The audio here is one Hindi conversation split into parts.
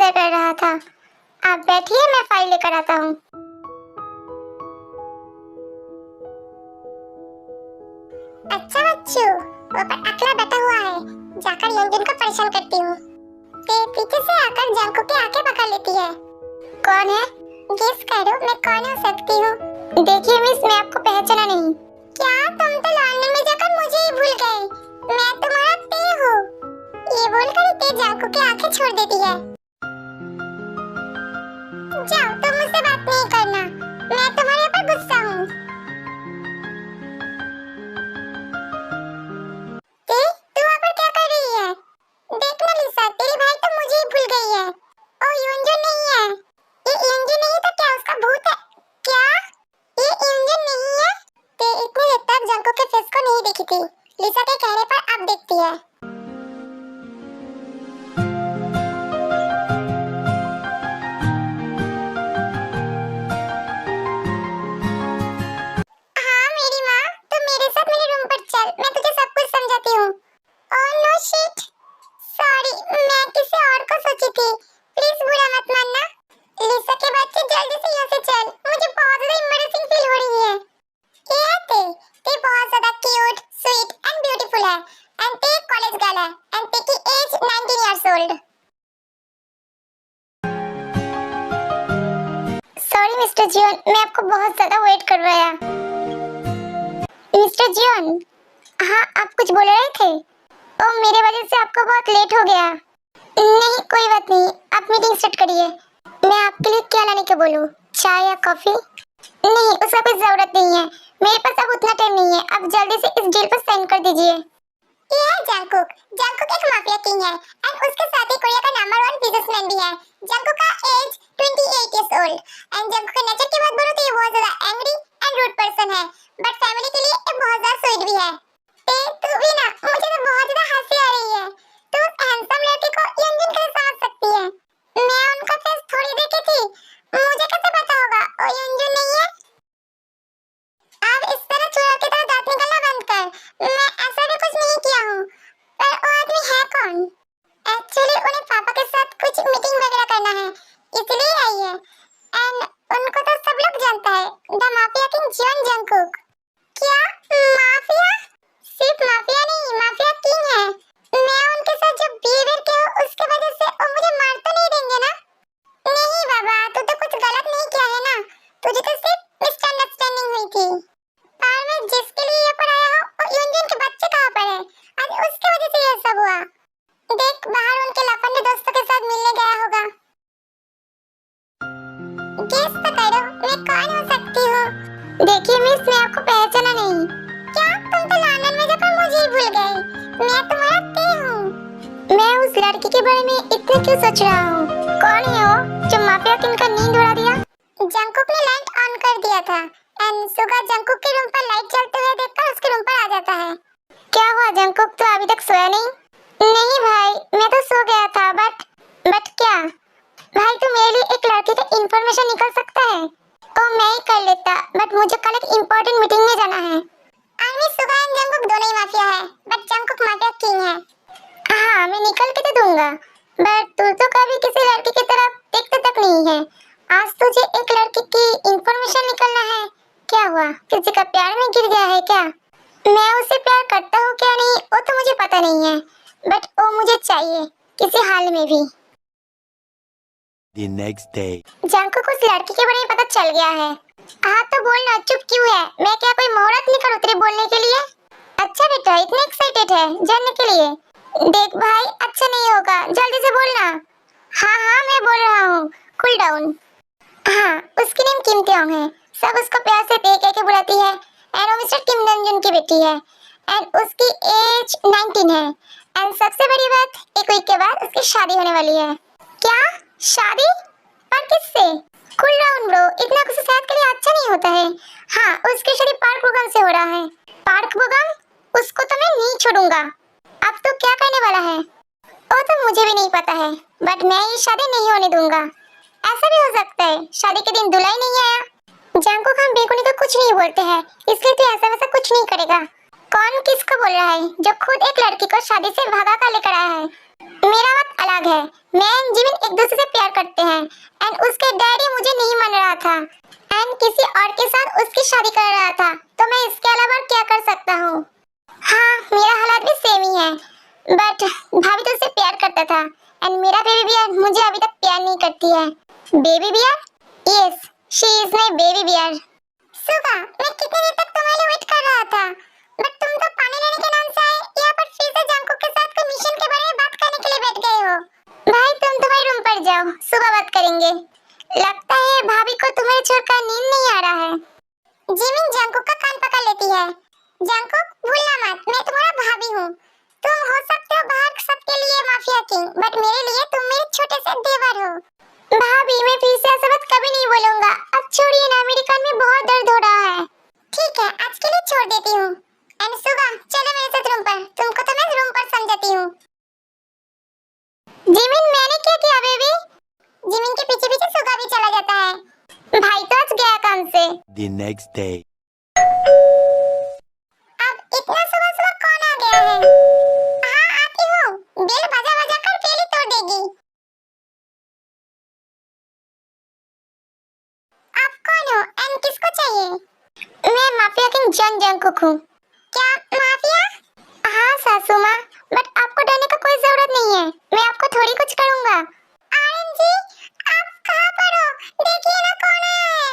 इंतजार कर रहा था। आप बैठिए, मैं फाइल लेकर आता हूँ। अच्छा बच्चू, वो पर अकेला बैठा हुआ है, जाकर यंजन को परेशान करती हूँ। पीछे से आकर जंकू की आंखें पकड़ लेती है। कौन है? गेस करो मैं कौन हो सकती हूँ। देखिए मिस, मैं आपको पहचाना नहीं। क्या तुम तो लंदन में जाकर मुझे ही भूल गए? मैं तुम्हारा ते हूँ। ये बोलकर ते जंकू की आंखें छोड़ देती है। जाओ, तुम मुझसे बात नहीं करना, मैं तुम्हारे ऊपर गुस्सा हूँ। तू वहाँ पर क्या कर रही है? देखना लिसा, तेरी भाई तो मुझे ही भूल गई है। ओ यूंजन नहीं है। ये यूंजन नहीं तो क्या उसका भूत है? क्या? ये यूंजन नहीं है? ते इतनी देर तक जंको के फेस को नहीं देखी थी। लिसा के कहने पर अब देखती है। हाँ मेरी माँ, तुम मेरे साथ मेरे रूम पर चल, मैं तुझे सब कुछ समझाती हूँ। ओह नो शिट, सॉरी, मैं किसी और को सोची थी, प्लीज बुरा मत मानना। लिसा के बच्चे जल्दी से यहाँ से चल, मुझे बहुत ज्यादा एम्बैरेसिंग फील हो रही है। ये ते बहुत ज्यादा क्यूट, स्वीट एंड ब्यूटीफुल है, एंड ते एक कॉलेज गर्ल है, एंड ते की age 19 years old. Sorry mister Jeon, मैं आपको बहुत ज्यादा वेट कर रहा। मिस्टर जियोन, हाँ आप कुछ बोल रहे थे? ओह मेरे वजह से आपको बहुत लेट हो गया। नहीं कोई बात नहीं, आप मीटिंग स्टार्ट करिए। मैं आपके लिए क्या लाने को बोलूं, चाय या कॉफी? नहीं, उसका कोई जरूरत नहीं है, मेरे पास अब उतना टाइम नहीं है। आप जल्दी से इस डील पर साइन कर दीजिए। ये है जंकुक। जंकुक एक माफिया किंग है एंड उसके साथ ही कोरिया का नंबर 1 बिजनेसमैन भी है। जंकुक का age 28 years old and Jungkook के नेचर की बात बोलूं तो ये बहुत ज्यादा एंग्री एंड रूड पर्सन है, बट फैमिली के लिए ये बहुत ज्यादा स्वीट भी है। तू भी ना, मुझे तो बहुत ज्यादा हंसी आ रही है। तू उस हैंडसम लड़के को यंजन कैसे समझ सकती है? मैं उनका फेस थोड़ी देखी थी, मुझे कैसे पता होगा वो यंजन नहीं है? अब इस तरह चुरा की तरह दांत निकालना बंद कर। मैं ऐसा भी कुछ नहीं किया हूँ। पर वो आदमी है कौन? एक्चुअली उन्हें पापा के साथ कुछ मीटिंग वगैरह करना है, इसलिए आई है। एंड उनको तो सब लोग जानता है, the mafia king Jeon Jungkook. क्या माफिया? सिर्फ माफिया नहीं, माफिया किंग है। मैं उनके साथ जो बिहेवियर किया उसके वजह से वो मुझे मार तो नहीं देंगे ना? नहीं बाबा, तू तो कुछ गलत नहीं किया है ना, तुझे तो सिर्फ मिसअंडरस्टैंडिंग हुई थी। पर मैं जिसके लिए यहाँ पर आया हूँ वो यूंजन के बच्चे कहाँ पर है? आज उसकी वजह से ये सब हुआ। देख, बाहर उनके लफंडे दोस्तों के साथ मिलने गया होगा। गेस तो करो मैं कौन हो सकती हूँ? देखिए मिस, मैं आपको पहचाना नहीं। क्या तुम तो लंदन में जाकर मुझे ही भूल गए? मैं तुम्हारा ते हूँ। मैं उस लड़की के बारे में इतना क्यों सोच रहा हूँ? कौन है वो जो माफिया किंग का नींद उड़ा दिया? जंकुक ने लाइट ऑन कर दिया था एंड सुगा जंकुक के रूम पर लाइट जलते हुए देखकर उसके रूम पर आ जाता है। क्या हुआ जंकुक, तो अभी तक सोया नहीं? नहीं भाई, मैं तो सो गया था, बट क्या? भाई तू मेरे लिए एक लड़के का इंफॉर्मेशन निकाल सकता है? तो मैं ही कर लेता, बट मुझे कल एक इम्पोर्टेंट मीटिंग में जाना है। आर्मी सुगा एंड जंकुक दोनों ही माफिया है, बट जंकुक माफिया किंग है। हाँ मैं निकल के तो दूंगा, बट तू तो कभी किसी लड़की की तरफ देखता तक नहीं है। आज तुझे एक लड़की की इंफॉर्मेशन निकालना है? क्या हुआ, किसी का प्यार में गिर गया है क्या? मैं उसे प्यार करता हूँ क्या नहीं वो तो मुझे पता नहीं है, बट वो मुझे चाहिए किसी हाल में भी। The next day. जंकुक को उस लड़की के बारे में पता चल गया है। हाँ तो बोलना, चुप क्यों है? मैं क्या कोई मोहरत लेकर उतरी बोलने के लिए? अच्छा बेटा, इतने एक्साइटेड है जानने के लिए? देख भाई, अच्छा नहीं होगा, जल्दी से बोलना। हाँ हाँ मैं बोल रहा हूँ, कूल डाउन। हाँ, उसकी नेम किम त्योंग है, सब उसको प्यार से ते कह के बुलाती है। एंड वो मिस्टर किम नंजुन की बेटी है एंड उसकी एज 19 है। एंड सबसे बड़ी बात, एक वीक के बाद उसकी शादी होने वाली है। क्या शादी? पर किससे? कूल डाउन ब्रो, इतना कुछ सेहत के लिए अच्छा नहीं होता है। हाँ, उसकी शादी पार्क प्रोग्राम से हो रहा है। Park program? उसको तो मैं नहीं छोड़ूंगा। अब तो क्या करने वाला है वो तो मुझे भी नहीं पता है, बट मैं ये शादी नहीं होने दूंगा। ऐसा भी हो सकता है शादी के दिन दूल्हा ही नहीं आया। जंकुक हम बेकुनी को कुछ नहीं बोलते हैं, इसलिए तू ऐसा वैसा कुछ नहीं करेगा। कौन किसको बोल रहा है जो खुद एक लड़की को शादी से भगा कर लेकर आया है? मेरा बात अलग है। मैं एंड जिमिन एक दूसरे से प्यार करते हैं एंड उसके डैडी मुझे नहीं मान रहा था एंड किसी और के साथ उसकी शादी कर रहा था, तो मैं इसके अलावा क्या कर सकता हूँ? हाँ, मेरा हालात भी सेम ही है, बट भाभी तो उससे प्यार करता था एंड मेरा बेबी बियर मुझे अभी तक प्यार नहीं करती है। Baby bear? Yes, she is my baby bear. सुबह मैं कितनी देर तक तुम्हारे लिए वेट कर रहा था, बट तुम तो पानी लेने के नाम से आए यहाँ पर फिर से जंकुक के साथ कोई मिशन के बारे में बात करने के लिए बैठ गए हो। भाई तुम तुम्हारे रूम पर जाओ, सुबह बात करेंगे। लगता है भाभी को तुम्हारे छोड़कर नींद नहीं आ रहा है। जिमिन जंकुक का कान पकड़ लेती है। जंकुक भूलना मत, मैं तुम्हारा भाभी हूँ। तुम हो सकते हो बाहर सबके लिए माफिया किंग, बट मेरे लिए तुम मेरे छोटे से देवर हो। भाभी मैं फिर से ऐसा बात कभी नहीं बोलूंगा। अब छोड़िए ना, मेरे कान में बहुत दर्द हो रहा है। ठीक है, आज के लिए छोड़ देती हूँ। एंड सुबह चलो मेरे साथ रूम पर, तुमको तो मैं रूम पर समझाती हूँ। जिमिन मैंने क्या किया बेबी? जिमिन के पीछे पीछे सुगा भी चला जाता है। भाई तो आज गया काम से। The next day. अब इतना सुबह सुबह कौन आ गया है? हाँ आती हूँ, बेल बजा बजा कर बेल ही तोड़ देगी। आप कौन हो एंड किसको चाहिए? मैं माफिया किंग जन जंकुक हूँ। क्या माफिया? हाँ सासू माँ, बट आपको डरने का कोई जरूरत नहीं है, मैं आपको थोड़ी कुछ करूँगा। आर्यन जी, आप कहाँ पर हो? देखिए ना कौन आया है।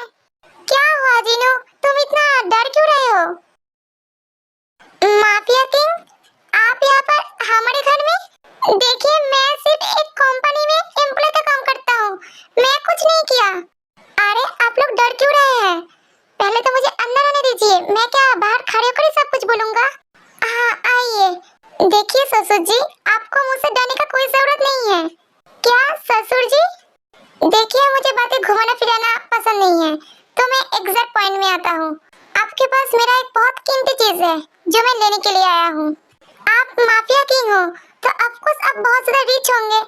क्या हुआ जीनू, तुम इतना डर क्यों रहे हो? माफिया किंग, आप यहाँ पर हमारे घर में? देखिए मैं सिर्फ एक कंपनी में एम्प्लॉय का काम करता हूँ, मैं कुछ नहीं किया। अरे आप लोग डर क्यों रहे हैं? पहले तो मुझे अंदर आने दीजिए, मैं क्या बाहर खड़े होकर ही सब कुछ बोलूँगा? हाँ आइए। देखिए ससुर जी, आपको मुझसे डरने का कोई जरूरत नहीं है। क्या ससुर जी? देखिए मुझे बातें घुमाना फिराना पसंद नहीं है, तो मैं एग्जैक्ट पॉइंट में आता हूँ। आपके पास मेरा एक बहुत कीमती चीज है जो मैं लेने के लिए आया हूँ। आप माफिया किंग हो तो ऑफकोर्स आप बहुत ज्यादा रिच होंगे।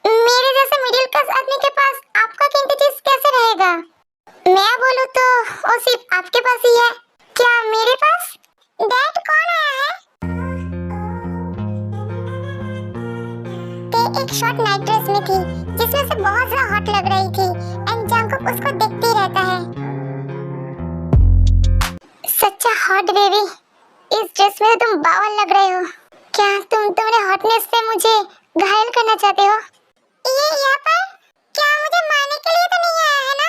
मेरे जैसे मिडिल क्लास आदमी के पास आपका कीमती चीज कैसे रहेगा? मैं बोलूँ तो वो सिर्फ आपके पास ही है। क्या मेरे पास? डैड कौन आया है? ते एक शॉर्ट नाइट ड्रेस में थी जिसमें से बहुत ज्यादा हॉट लग रही थी एंड जंकुक उसको देखते ही रहता है। सच्चा हॉट बेबी, इस ड्रेस में तुम बावल लग रहे हो। क्या तुम तुम्हारे हॉटनेस से मुझे घायल करना चाहते हो? ये यहाँ पर क्या मुझे मारने के लिए तो नहीं आया है ना?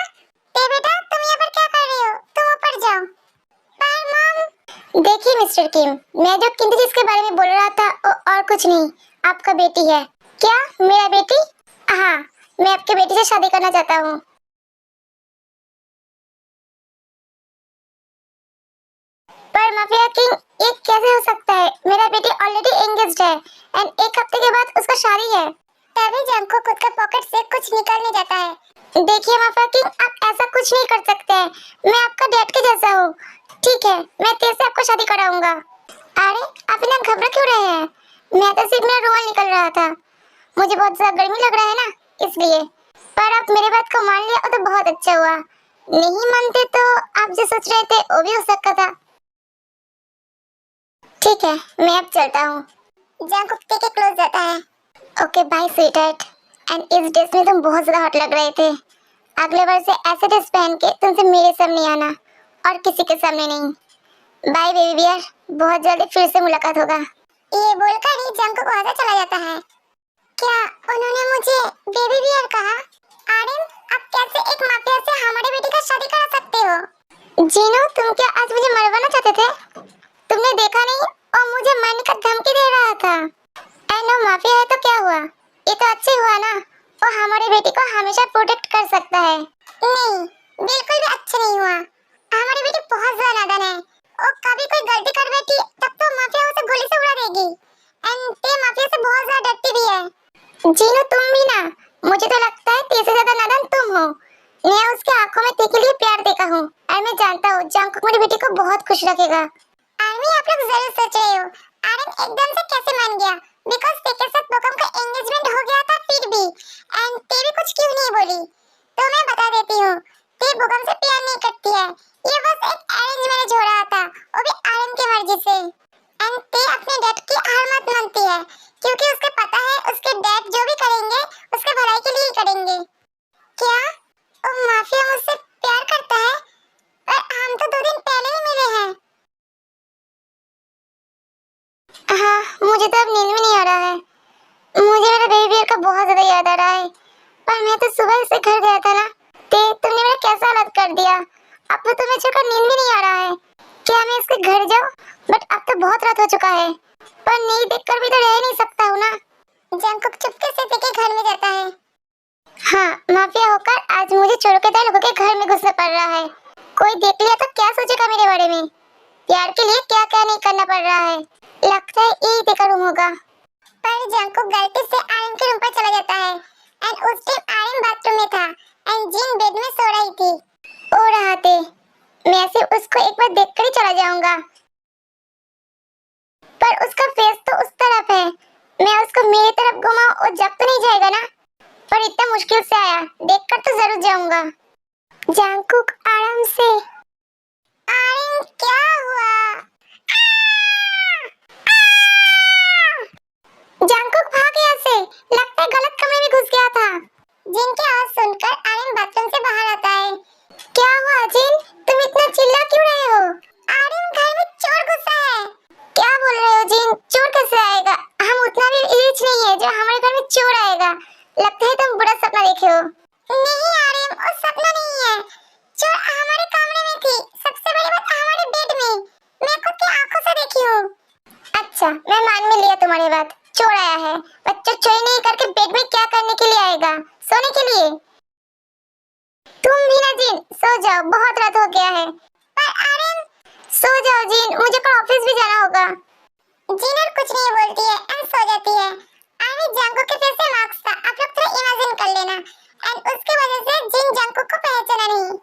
ते बेटा तुम यहाँ पर क्या कर रहे हो? तुम ऊपर जाओ। पर मॉम। देखिए मिस्टर किम, मैं जो कीमती चीज के बारे में बोल रहा था वो और कुछ नहीं, आपका बेटी है। क्या मेरा बेटी? हाँ, मैं आपके बेटी से शादी करना चाहता हूँ। पर माफिया किंग, ये कैसे हो सकता है? मेरा बेटी ऑलरेडी एंगेज्ड है एंड एक हफ्ते के बाद उसका शादी है। तभी जंकुक खुद के पॉकेट से कुछ निकालने जाता है। देखिए माफिया किंग, आप ऐसा कुछ नहीं कर सकते हैं, मैं आपका डैड के जैसा हूँ। ठीक है, मैं तेरे से आपको शादी कराऊंगा। अरे आप इतना घबरा क्यों रहे हैं? मैं तो सिर्फ मेरा रुमाल निकल रहा था, मुझे बहुत ज्यादा गर्मी लग रहा है ना, इसलिए। पर आप मेरी बात को मान लिया तो बहुत अच्छा हुआ, नहीं मानते तो आप जो सोच रहे थे वो भी हो सकता था। ठीक है, मैं अब चलता हूँ। जंकुक के क्लोज जाता है। Okay bye sweetheart. एंड इस ड्रेस में तुम बहुत ज्यादा हॉट लग रहे थे। अगले बार से ऐसे ड्रेस पहन के तुमसे मेरे सामने आना और किसी के सामने नहीं। बाय बेबी बियर, बहुत जल्दी फिर से मुलाकात होगा। ये बोलकर ही जंकुक वहाँ से चला जाता है। क्या उन्होंने मुझे बेबी बियर कहा? आर्यन, आप कैसे एक माफिया से हमारे बेटी का शादी करा सकते हो? जीनू, तुम क्या आज मुझे मरवाना चाहते थे? तुमने देखा नहीं, और मुझे मारने का धमकी दे रहा था। एनो माफिया है तो क्या हुआ, ये तो अच्छा ही हुआ ना, वो हमारी बेटी को हमेशा प्रोटेक्ट कर सकता है। नहीं, बिल्कुल भी अच्छा नहीं हुआ। हमारी बेटी बहुत ज्यादा नादान है, और कभी कोई गलती कर बैठी तब तो माफिया उसे गोली से उड़ा देगी। एंड ते माफिया से बहुत ज्यादा डरती भी है। जीनू तुम भी ना, मुझे तो लगता है तेरे से ज्यादा नादान तुम हो। मैं उसके आंखों में तेरे के लिए प्यार देखा हूँ और मैं जानता हूँ जंकुक मेरी बेटी को बहुत खुश रखेगा। आर्मी, आप लोग जरूर सोच रहे हो आर्यन एकदम से कैसे मान गया, बिकॉज़ ते के साथ बोकम का एंगेजमेंट हो गया था फिर भी, एंड ते भी कुछ क्यों नहीं बोली। तो मैं बता देती हूँ, ते बोकम से प्यार नहीं करती है, ये बस एक अरेंज मैरिज हो रहा था, वो भी आर्यन की मर्जी से। एंड ते अपने डैड की हार मत मानती है क्योंकि उसके पता है उसके डैड जो भी करेंगे उसके भलाई के लिए ही करेंगे। क्या ओ माफिया मुझसे प्यार करता है? पर हम तो 2 दिन पहले ही मिले हैं। हाँ, मुझे तो अब नींद भी नहीं आ रहा है। मुझे मेरे बेबी बियर का बहुत ज्यादा याद आ रहा है। पर मैं तो सुबह से घर गया था ना। तुमने मेरा कैसा हालत कर दिया। अब तो तुम्हें छोड़कर नींद भी नहीं आ रहा है। क्या मैं इसके घर जाऊं? बट अब तो बहुत रात हो चुका है। पर नहीं देखकर भी तो रह नहीं सकता हूँ ना। जंकुक चुपके से देखे घर में जाता है। हाँ, माफिया होकर आज मुझे चोरों लोगों के घर में घुसना पड़ रहा है। कोई देख लिया तो क्या सोचेगा मेरे बारे में। प्यार के लिए क्या क्या नहीं करना पड़ रहा है। लगता है यही देखा रूम होगा। पर जंकुक गलती से आर्यन के रूम पर चला जाता है एंड उस टाइम आर्यन बाथरूम में था एंड जिन बेड में सो रही थी। ओ रहा थे। मैं सिर्फ उसको एक बार देखकर ही चला जाऊंगा। पर उसका फेस तो उस तरफ है। मैं उसको मेरी तरफ घुमाऊं और जब तो नहीं जाएगा ना। पर इतना मुश्किल से आया, देखकर तो जरूर जाऊंगा। जंकुक आराम से। आर्यन क्या हुआ? जंकुक भाग यहाँ से। लगता है गलत कमरे में घुस गया था। जिन की आवाज सुनकर आर्यन बाथरूम से बाहर आता है। क्या हुआ जिन? तुम इतना चिल्ला क्यों रहे हो? आर्यन घर में चोर घुसा है। क्या बोल रहे हो जिन? चोर कैसे आएगा? हम उतना भी रिच नहीं है जो हमारे घर में चोर आएगा। लगता है तुम बुरा सपना देखे हो। नहीं आर्यन, वो सपना नहीं है। चोर हमारे कमरे में थी। सबसे बड़ी बात हमारे बेड में। मैं खुद की आंखों से देखी हूँ। अच्छा, मैं मान में लिया तुम्हारी बात। चोर आया है। बच्चा चोरी नहीं करके बेड में क्या करने के लिए आएगा? सोने के लिए। तुम भी ना जिन, सो जाओ, बहुत रात हो गया है। पर आर्यन। सो जाओ जिन, मुझे कल ऑफिस भी जाना होगा। जिन और कुछ नहीं बोलती है एंड सो जाती है। आर्यन जंकुक के फेस से मार्क्स था, आप लोग थोड़ा इमेजिन कर लेना। एंड उसके वजह से जिन जंकुक को पहचाना नहीं।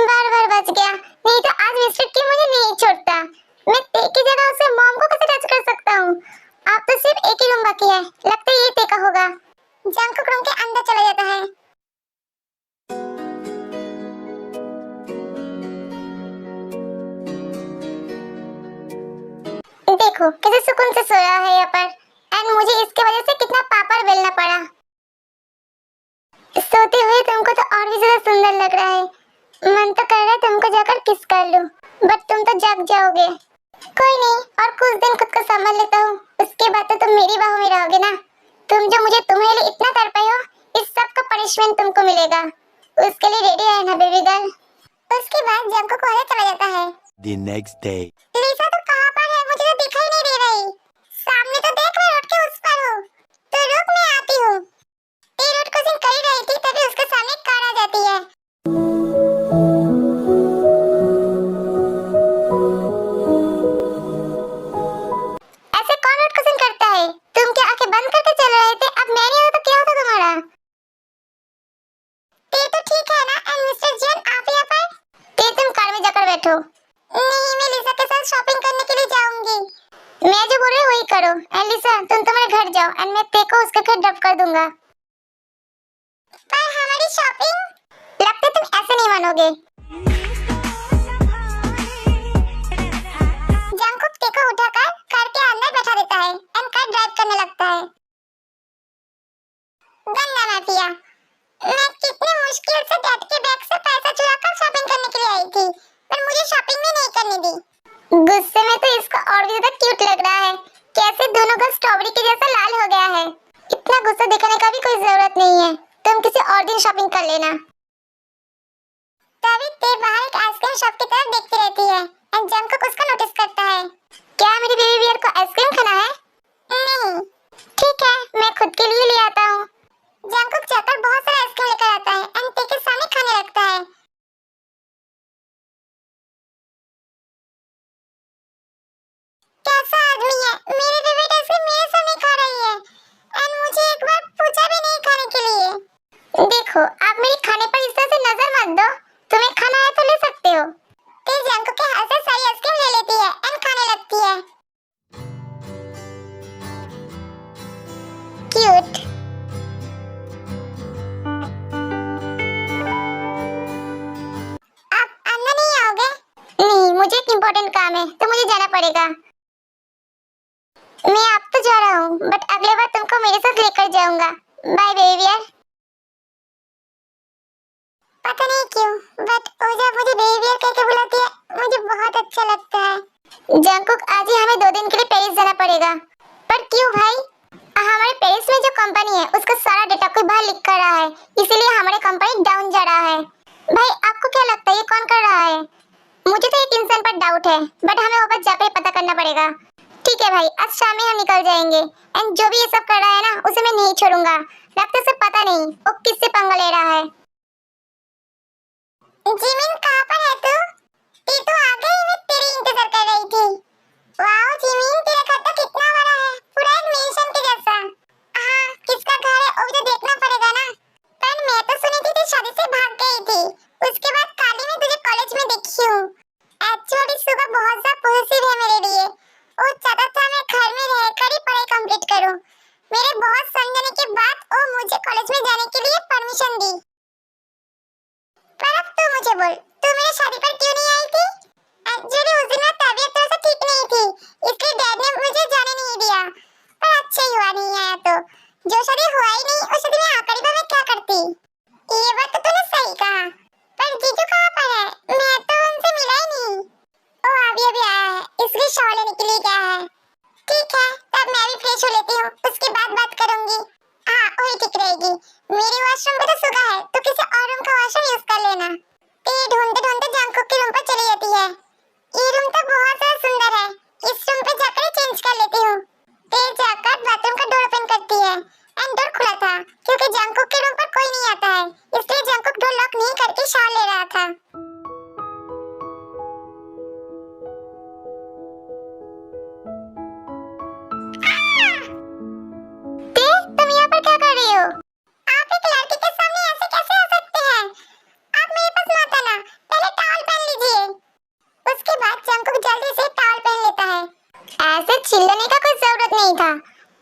बार-बार बच गया। नहीं तो आज मिस्टर किम मुझे नहीं छोड़ता। मैं ते की जगह उसे मॉम को कैसे टच कर सकता हूँ? आप तो सिर्फ एक ही रूम बाकी है। लगता है ये ते का होगा। जंकुक रूम के अंदर चला जाता है। देखो कैसे सुकून से सोया है यहाँ पर। एंड मुझे इसके वजह से कितना पापड़ बेलना पड़ा। सोते हुए तुमको तो और भी ज्यादा सुंदर लग रहा है। मन तो कर रहा है तुमको जाकर किस कर लूं, बट तुम तो जग जाओगे। कोई नहीं, और कुछ दिन खुद को संभाल लेता हूँ। उसके बाद तो तुम मेरी बाहों में रहोगे ना। तुम जो मुझे तुम्हारे लिए इतना कर पाए हो, इस सब का पनिशमेंट तुमको मिलेगा। उसके लिए रेडी रहना बेबी गर्ल। उसके बाद जंकुक वहां चला जाता है। The next day. लिसा तो कहाँ पर है? मुझे तो दिखाई नहीं दे रही। सामने तो देख, मैं रोड के उस पर हूँ। तो रुक, मैं आती हूँ। ये रोड क्रॉसिंग कर ही रही थी तभी उसके सामने कार आ जाती है। ऐसे कौन रोड क्रॉसिंग करता है? तुम क्या आंखें बंद करके चल रहे थे? अब मैं नहीं होता तो क्या होता तुम्हारा? ते तो ठीक है ना? एंड मिस्टर जिन, आप यहाँ पर? ते तुम कार में जाकर बैठो। नहीं, मैं लिसा के साथ शॉपिंग करने के लिए जाऊंगी। मैं जो बोल रही हूँ वही करो। एंड लिसा, तुम तुम्हारे घर जाओ एंड मैं ते को उसके घर ड्रॉप कर दूंगा। पर हमारी शॉपिंग? लगता है तुम ऐसे नहीं मानोगे। जंकुक ते को उठाकर कार के अंदर बैठा देता है एंड कार ड्राइव करने लगता है। गंदा माफिया। मैं कितनी मुश्किल से डैड के बैग से पैसा चुराकर शॉपिंग करने के लिए आई थी, पर मुझे शॉपिंग भी नहीं करने दी। गुस्से में तो इसको और भी ज्यादा क्यूट लग रहा है। कैसे दोनों का स्ट्रॉबेरी के जैसा लाल हो गया है। इतना गुस्सा दिखाने का भी कोई जरूरत नहीं है। तुम किसी और दिन शॉपिंग कर लेना। तभी ते बाहर एक आइसक्रीम शॉप की तरफ देखती रहती है एंड जंकुक उसको नोटिस करता है। क्या मेरी बेबी बियर को आइसक्रीम खाना है? नहीं। ठीक है, मैं खुद के लिए ले आता हूँ। जंकुक जाकर बहुत सारा आइसक्रीम लेकर आता है एंड ते के सामने खाने लगता है। कैसा आदमी है? मेरी फेवरेट आइसक्रीम मेरे सामने खा रही है एंड मुझे एक बार पूछा भी नहीं खाने के लिए। देखो, आप मेरे खाने पर इस तरह से नजर मत दो। तुम्हें खाना है तो ले सकते हो। ते जंकुक के हाथ से सारी आइसक्रीम ले लेती है एंड खाने लगती है। क्यूट। आप अंदर नहीं आओगे? नहीं, मुझे एक इम्पोर्टेंट काम है तो मुझे जाना पड़ेगा। मैं अब तो जा रहा हूँ, बट अगले बार तुमको मेरे साथ लेकर जाऊंगा। बाय बेबियर। पता नहीं क्यों, बट वो जब मुझे बेबियर करके बुलाती है मुझे बहुत अच्छा लगता है। जंगकुक, आज ही हमें 2 दिन के लिए पेरिस जाना पड़ेगा। पर क्यों भाई? हमारे पेरिस में जो कंपनी है उसका सारा डेटा कोई बाहर लीक कर रहा है, इसीलिए हमारी कंपनी डाउन जा रहा है। भाई आपको क्या लगता है ये कौन कर रहा है? मुझे तो एक इंसान पर डाउट है, बट हमें वापस जाकर पता करना पड़ेगा। ठीक है भाई, आज शाम में हम निकल जाएंगे। एंड जो भी ये सब कर रहा है ना, उसे मैं नहीं छोड़ूंगा। लगता से पता नहीं वो किससे पंगा ले रहा है। जिमिन, कहाँ पर है तू? तो आ गई, मैं तेरी इंतजार कर रही थी। वाओ जिमिन, तेरा घर तो कितना बड़ा है, पूरा एक मेंशन के जैसा। हाँ, किसका घर है वो तो देखना पड़ेगा ना। पर मैं तो सुनी थी तू शादी से भाग गई थी, उसके बाद काली में तुझे कॉलेज में देखी हूँ। एक्चुअली सुबह बहुत सा पॉजिटिव है मेरे लिए। वो चाहता था मैं घर में रहकर ही पढ़ाई कंप्लीट करूँ। मेरे बहुत समझाने के बाद वो मुझे कॉलेज में जाने के लिए परमिशन दी। पर अब तू मुझे बोल, तू मेरी शादी पर क्यों नहीं आई थी? एक्चुअली उस दिन मेरी तबीयत थोड़ा सा ठीक नहीं थी, इसलिए डैड ने मुझे जाने नहीं दिया। पर अच्छा ही हुआ नहीं आया तो। जो शादी हुआ ही नहीं उस शादी में आकर मैं क्या करती? ये बात तो तूने सही कहा। पर जीजू कहाँ पर है? मैं तो उनसे मिला ही नहीं। ओ अभी आया है, इसलिए शॉवर लेने के लिए गया है। ठीक है, तब मैं भी फ्रेश हो लेती हूँ, उसके बाद बात करूंगी। हाँ, वही ठीक रहेगी। मेरी वॉशरूम में तो सुगा है, तो किसी और रूम का वॉशरूम यूज कर लेना। ते ढूंढते ढूंढते जंगकुक के रूम पर चली जाती है। ये रूम तो बहुत ज्यादा सुंदर है, इस रूम पे जाकर चेंज कर लेती हूँ। ते जाकर बाथरूम का डोर ओपन करती है। एंड डोर खुला था, क्योंकि जंगकुक के रूम पर कोई नहीं आता है, इसलिए जंगकुक डोर लॉक नहीं करके शावर ले रहा था। तुम यहाँ पर क्या कर रही हो? आप एक लड़के के सामने ऐसे कैसे हो सकते हैं? आप मेरे पास मत आना, पहले टॉवल पहन लीजिए। उसके बाद जंगकुक जल्दी से टॉवल पहन लेता है। ऐसे चिल्लाने का कोई जरूरत नहीं था।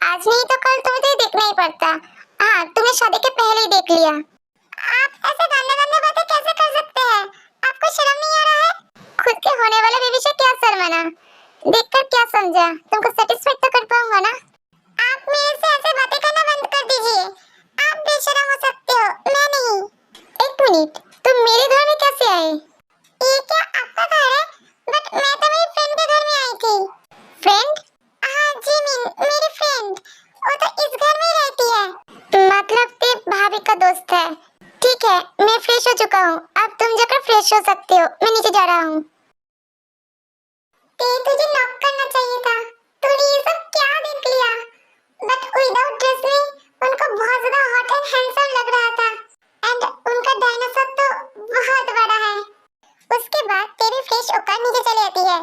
आज नहीं तो कल तुम्हें तो देखना ही पड़ता। हाँ, तुमने शादी के पहले ही देख लिया। आप ऐसे गंदे गंदे बातें कैसे कर सकते हैं? आपको शर्म नहीं आ रहा है? खुद के होने वाले बेबी से क्या शर्माना? देखकर क्या समझा? तुमको सेटिस्फाइड तो कर पाऊंगा ना? आप मेरे से ऐसे बातें करना बंद कर दीजिए। आप बेशर्म हो सकते हो, मैं नहीं। एक मिनट, तुम मेरे घर में कैसे आए? ये क्या आपका घर है? बट मैं तो मेरी फ्रेंड के घर में आई थी। फ्रेंड? हाँ जिमिन, मेरी फ्रेंड। वो तो इस घर में ही रहती है। मतलब ते भाभी का दोस्त है। ठीक है, मैं फ्रेश हो चुका हूँ, अब तुम जाकर फ्रेश हो सकते हो। मैं नीचे जा रहा हूँ। ते तुझे नॉक करना चाहिए था, तूने ये सब क्या देख लिया? बट विदाउट ड्रेस में उनको बहुत ज्यादा हॉट एंड हैंडसम लग रहा था। एंड उनका डायनासोर तो बहुत बड़ा है। उसके बाद तेरी फ्रेश होकर नीचे चली आती है।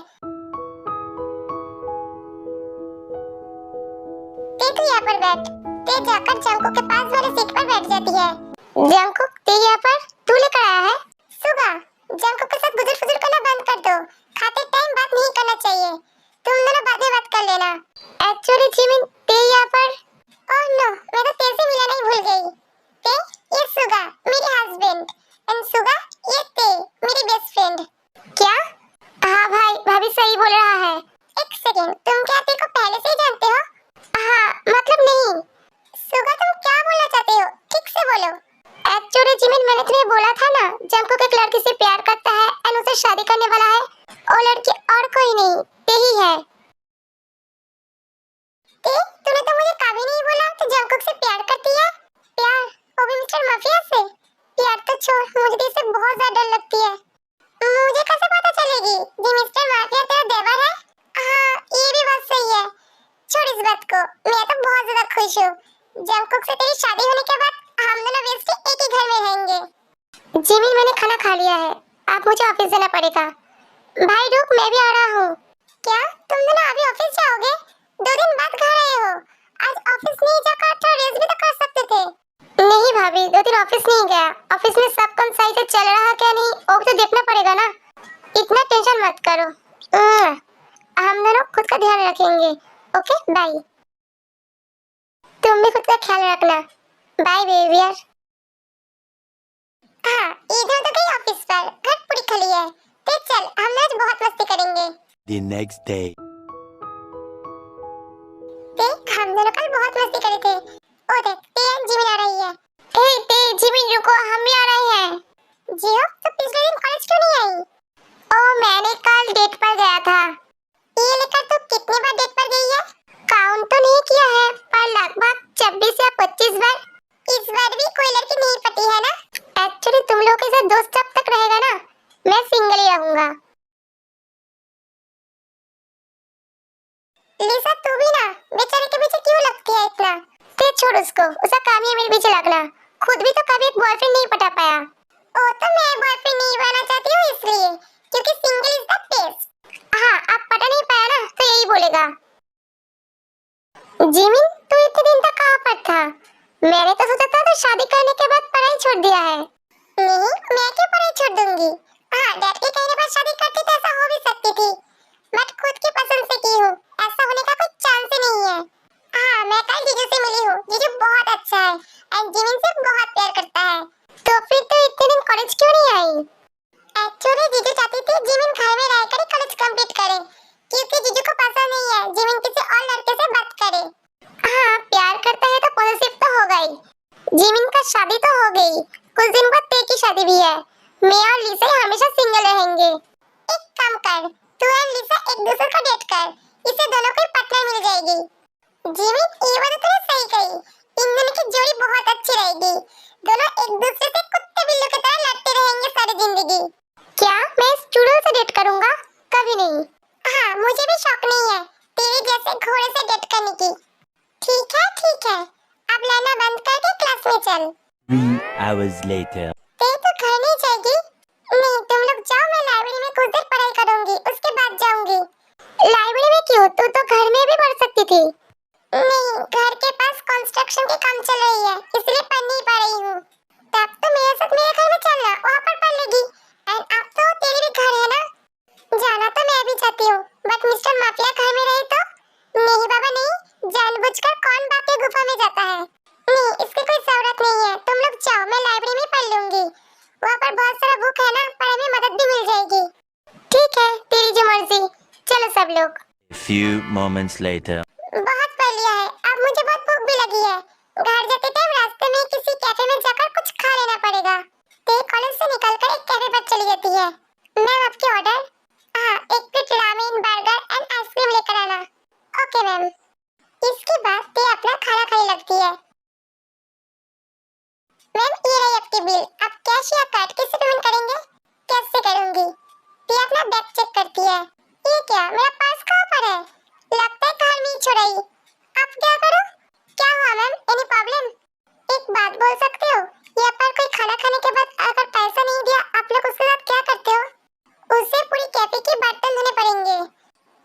ते तू यहाँ पर बैठ। ते जाकर जंगकुक के पास वाले सीट पर बैठ जाती है। जंगकुक, ते यहाँ पर तू लेकर आया है? सुगा, जंगकुक के साथ गुजर फुजर करना बंद कर दो। खाते टाइम बात नहीं करना चाहिए। तुम दोनों बाद में बात कर लेना। एक्चुअली जिमिन, ते यहाँ पर। ओह नो, मैं तो तेरे से मिलना ही भूल गई। ते, ये सुगा, मेरी हस्बैंड। एंड सुगा, ये ते, मेरी बेस्ट फ्रेंड। क्या? हाँ भाई, भाभी सही बोल रहा है। एक सेकंड, तुम क्या ते को पहले से ही जानते हो? हाँ, मतलब नहीं। सुगा, तुम क्या बोलना चाहते हो? ठीक से बोलो। एक्चुअली जिमिन, मैंने तुम्हें बोला था ना, जंगकुक एक लड़की से प्यार करता है एंड उसे शादी करने वाला है। वो लड़की और कोई नहीं, ते ही है। तूने तो मुझे कभी नहीं बोला तू जंगकुक से प्यार करती है। प्यार? वो भी मिस्टर माफिया से? प्यार तो छोड़, मुझे तो इससे बहुत ज्यादा डर लगती है। मुझे कैसे पता चलेगी कि मिस्टर माफिया तेरा देवर है? हाँ, ये भी बात सही है। छोड़ इस बात को, मैं तो बहुत ज्यादा खुश हूँ। जंगकुक से तेरी शादी होने के बाद हम दोनों बेस्टी एक ही घर में रहेंगे। जिमिन, मैंने खाना खा लिया है, अब मुझे ऑफिस जाना पड़ेगा। भाई रुक, मैं भी आ रहा हूँ। क्या तुम दोनों अभी ऑफिस जाओगे? 2 दिन बाद घर आए हो, आज ऑफिस नहीं जाकर थोड़ा रेस्ट भी तो कर सकते थे। नहीं भाभी, 2 दिन ऑफिस नहीं गया। ऑफिस में सब काम सही से चल रहा है क्या नहीं वो तो देखना पड़ेगा ना। इतना टेंशन मत करो। हम दोनों खुद का ध्यान रखेंगे। Okay bye. तुम भी खुद का ख्याल रखना। Bye baby bear. हाँ, इधर तो गई ऑफिस पर, घर पूरी खाली है। तो चल, हम आज बहुत मस्ती करेंगे। The next day. देख हम दोनों कल बहुत मस्ती करे थे। ओ देख ते जिमिन आ रही है। ए ते जिमिन रुको, हम भी आ रहे हैं। जियो तो पिछले दिन कॉलेज क्यों नहीं आई? ओ मैंने कल डेट पर गया था। ये लेकर तू कितनी बार डेट पर गई है? काउंट तो नहीं किया है पर लगभग 26 या 25 बार। इस बार भी कोई लड़की नहीं पटी है ना? एक्चुअली तुम लोगों के साथ दोस्त जब तक रहेगा ना, मैं सिंगल ही रहूंगा। लिसा तू भी ना बेचारे के पीछे क्यों लगती है इतना? ते छोड़ उसको, उसका काम ही है मेरे पीछे लगना। खुद भी तो कभी एक बॉयफ्रेंड नहीं पटा पाया। ओ तो मैं बॉयफ्रेंड नहीं बनना चाहती हूँ इसलिए, क्योंकि सिंगल इज द बेस्ट। हाँ अब पता नहीं पाया ना तो यही बोलेगा। जिमिन तू इतने दिन तक कहाँ पर था? मैंने तो सोचा था तो शादी करने के बाद पढ़ाई छोड़ दिया है। नहीं मैं क्यों पढ़ाई छोड़ दूंगी? हाँ डैड के कहने पर शादी करती तो ऐसा हो भी सकती थी, बट खुद की पसंद से की हूँ, ऐसा होने का कोई चांस ही नहीं है। हाँ मैं कल जीजू से मिली हूँ, जीजू बहुत अच्छा है एंड जिमिन से बहुत प्यार करता है। तो फिर तो इतने दिन कॉलेज क्यों नहीं आई? एक्चुअली जीजू चाहती थी जिमिन घर में रहकर ही कॉलेज कंप्लीट करे, क्योंकि जीजू को पसंद नहीं है जिमिन किसी और लड़के से बात करे। हाँ प्यार करता है तो पॉजिटिव तो होगा ही। जिमिन का शादी तो हो गई, कुछ दिन बाद ते की शादी भी है। मैं और लिसा हमेशा सिंगल रहेंगे। एक काम कर, तू और लिसा एक दूसरे को डेट कर, इससे दोनों को पार्टनर मिल जाएगी। जिमिन ये बात तूने सही कही, इन दोनों की जोड़ी बहुत अच्छी रहेगी। दोनों एक दूसरे से कुत्ते बिल्ली की तरह लड़ते रहेंगे सारी जिंदगी। क्या मैं इस चूड़ों से डेट करूंगा? कभी नहीं। हाँ मुझे भी शौक नहीं है तेरे जैसे घोड़े से डेट करने की। ठीक है अब लड़ना बंद करके क्लास में चल। 3 hours later. ते तो घर नहीं जाएगी? नहीं तुम लोग जाओ, मैं लाइब्रेरी में कुछ देर पढ़ाई करूंगी, उसके बाद जाऊंगी। लाइब्रेरी में क्यों? तू तो घर में भी पढ़ सकती थी। नहीं घर के पास कंस्ट्रक्शन की काम चल रही है इसलिए पढ़ नहीं पा रही हूँ। तब तो मेरे साथ मेरे घर में चलना, वहाँ पर पढ़ लेगी। एंड अब तो तेरे भी घर है ना? जाना तो मैं भी चाहती हूँ बट मिस्टर माफिया घर में रहे तो? नहीं बाबा नहीं, जानबूझकर कौन बाप के गुफा में जाता है? नहीं इसकी कोई जरूरत नहीं है, तुम लोग जाओ मैं लाइब्रेरी में पढ़ लूंगी, वहाँ पर बहुत सारा बुक है ना, पढ़ने में मदद भी मिल जाएगी। ठीक है तेरी जो मर्जी, चलो सब लोग। A few moments later. बहुत पढ़ लिया है, अब मुझे बहुत भूख भी लगी है। घर जाते टाइम रास्ते में किसी कैफे में जाकर कुछ खा लेना पड़ेगा। ते कॉलेज से निकलकर एक कैफे पर चली जाती है। मैम आपके ऑर्डर? हाँ एक plate ramen, burger and ice cream लेकर आना। Okay ma'am. इसके बाद ते अपना खाना खाने लगती है। मैम ये रही आपकी बिल, आप कैश या कार्ड किससे पेमेंट करेंगे? कैश से करूंगी। ते अपना बैग चेक करती है। ये क्या, मेरा पर्स कहाँ पर है? लगता है कार में ही छोड़ाई। अब क्या करूं? क्या हुआ मैम, एनी प्रॉब्लम? एक बात बोल सकते हो, यहाँ पर कोई खाना खाने के बाद अगर पैसा नहीं दिया आप लोग उसके साथ क्या करते हो? उससे पूरी कैफे के बर्तन धोने पड़ेंगे।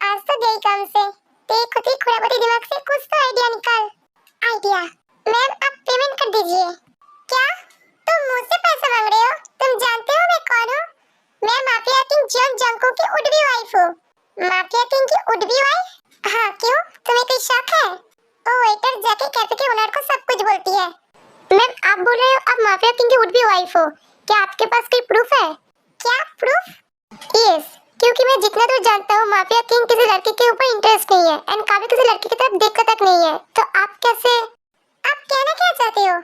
आज तो गई काम से। ते खुद ही खुराबती दिमाग से कुछ तो आइडिया निकाल। आइडिया? मैम आप पेमेंट कर दीजिए। क्या तुम मुझसे पैसा मांग रहे हो? तुम जानते हो मैं कौन हूँ? मैं माफिया किंग जॉन जंको की उडबी वाइफ हूँ। माफिया किंग की उडबी वाइफ? हाँ क्यों, तुम्हें कोई शक है? ओ वेटर जाके कैफे के ओनर को सब कुछ बोलती है। मैम आप बोल रहे हो आप माफिया किंग की उडबी वाइफ हो, क्या आपके पास कोई प्रूफ है? क्या प्रूफ? यस, क्योंकि मैं जितना दूर जानता हूँ माफिया किंग किसी लड़की के ऊपर इंटरेस्ट नहीं है एंड कभी किसी लड़की की तरफ देखता तक नहीं है। तो आप कैसे? आप कहना क्या चाहते हो?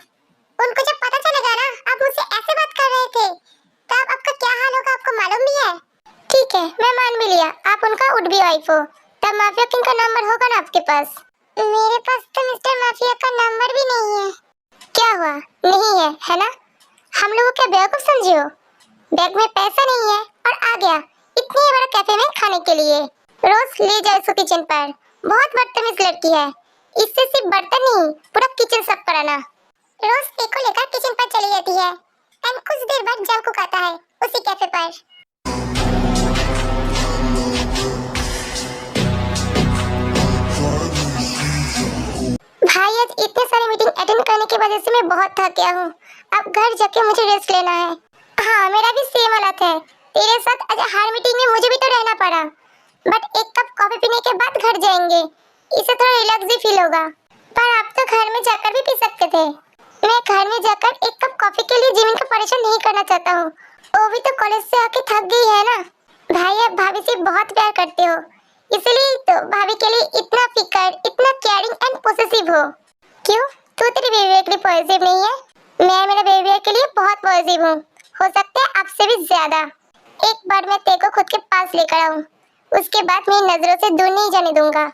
उनको जब पता चलेगा ना आप मुझसे ऐसे बात कर रहे थे तब आपका क्या हाल होगा आपको मालूम भी है। ठीक है मैं मान भी लिया आप उनका उडबी वाइफ हो, तब माफिया किंग का नंबर होगा ना आपके पास? मेरे पास तो मिस्टर माफिया का नंबर भी नहीं है। क्या हुआ, नहीं है ना? हम लोगों क्या बेवकूफ समझे हो? बैग में पैसा नहीं है और आ गया इतने बड़ा कैफे में खाने के लिए। रोज ले जाओ इसको किचन पर, बहुत बदतमीज लड़की है। इससे सिर्फ बर्तन नहीं पूरा किचन साफ कराना। रोज एको लेकर किचन पर चली जाती है एंड कुछ देर बाद जंकुक आता है उसी कैफे पर। भाई आज इतने सारे मीटिंग अटेंड करने की वजह से मैं बहुत थक गया हूँ, अब घर जाके मुझे रेस्ट लेना है। हाँ मेरा भी सेम हालत है, तेरे साथ आज हर मीटिंग में मुझे भी तो रहना पड़ा, बट एक कप कॉफी पीने के बाद घर जाएंगे, इससे थोड़ा रिलैक्स भी फील होगा। पर आप तो घर में जाकर भी पी सकते थे। मैं घर में जाकर एक कप कॉफी के लिए जिमिन को परेशान नहीं करना चाहता हूँ, वो भी तो कॉलेज से आके थक गई है ना। भाई आप भाभी से बहुत प्यार करते हो, इसलिए तो भाभी के लिए इतना फिकर, इतना केयरिंग एंड पोसेसिव हो। क्यों, तू तेरी बेबी के लिए पॉजिटिव नहीं है? मैं मेरे बेबी के लिए बहुत पॉजिटिव हूँ, हो सकता है आपसे भी ज्यादा। एक बार मैं तेरे को खुद के पास लेकर आऊँ, उसके बाद मेरी नजरों से दूर नहीं जाने दूंगा।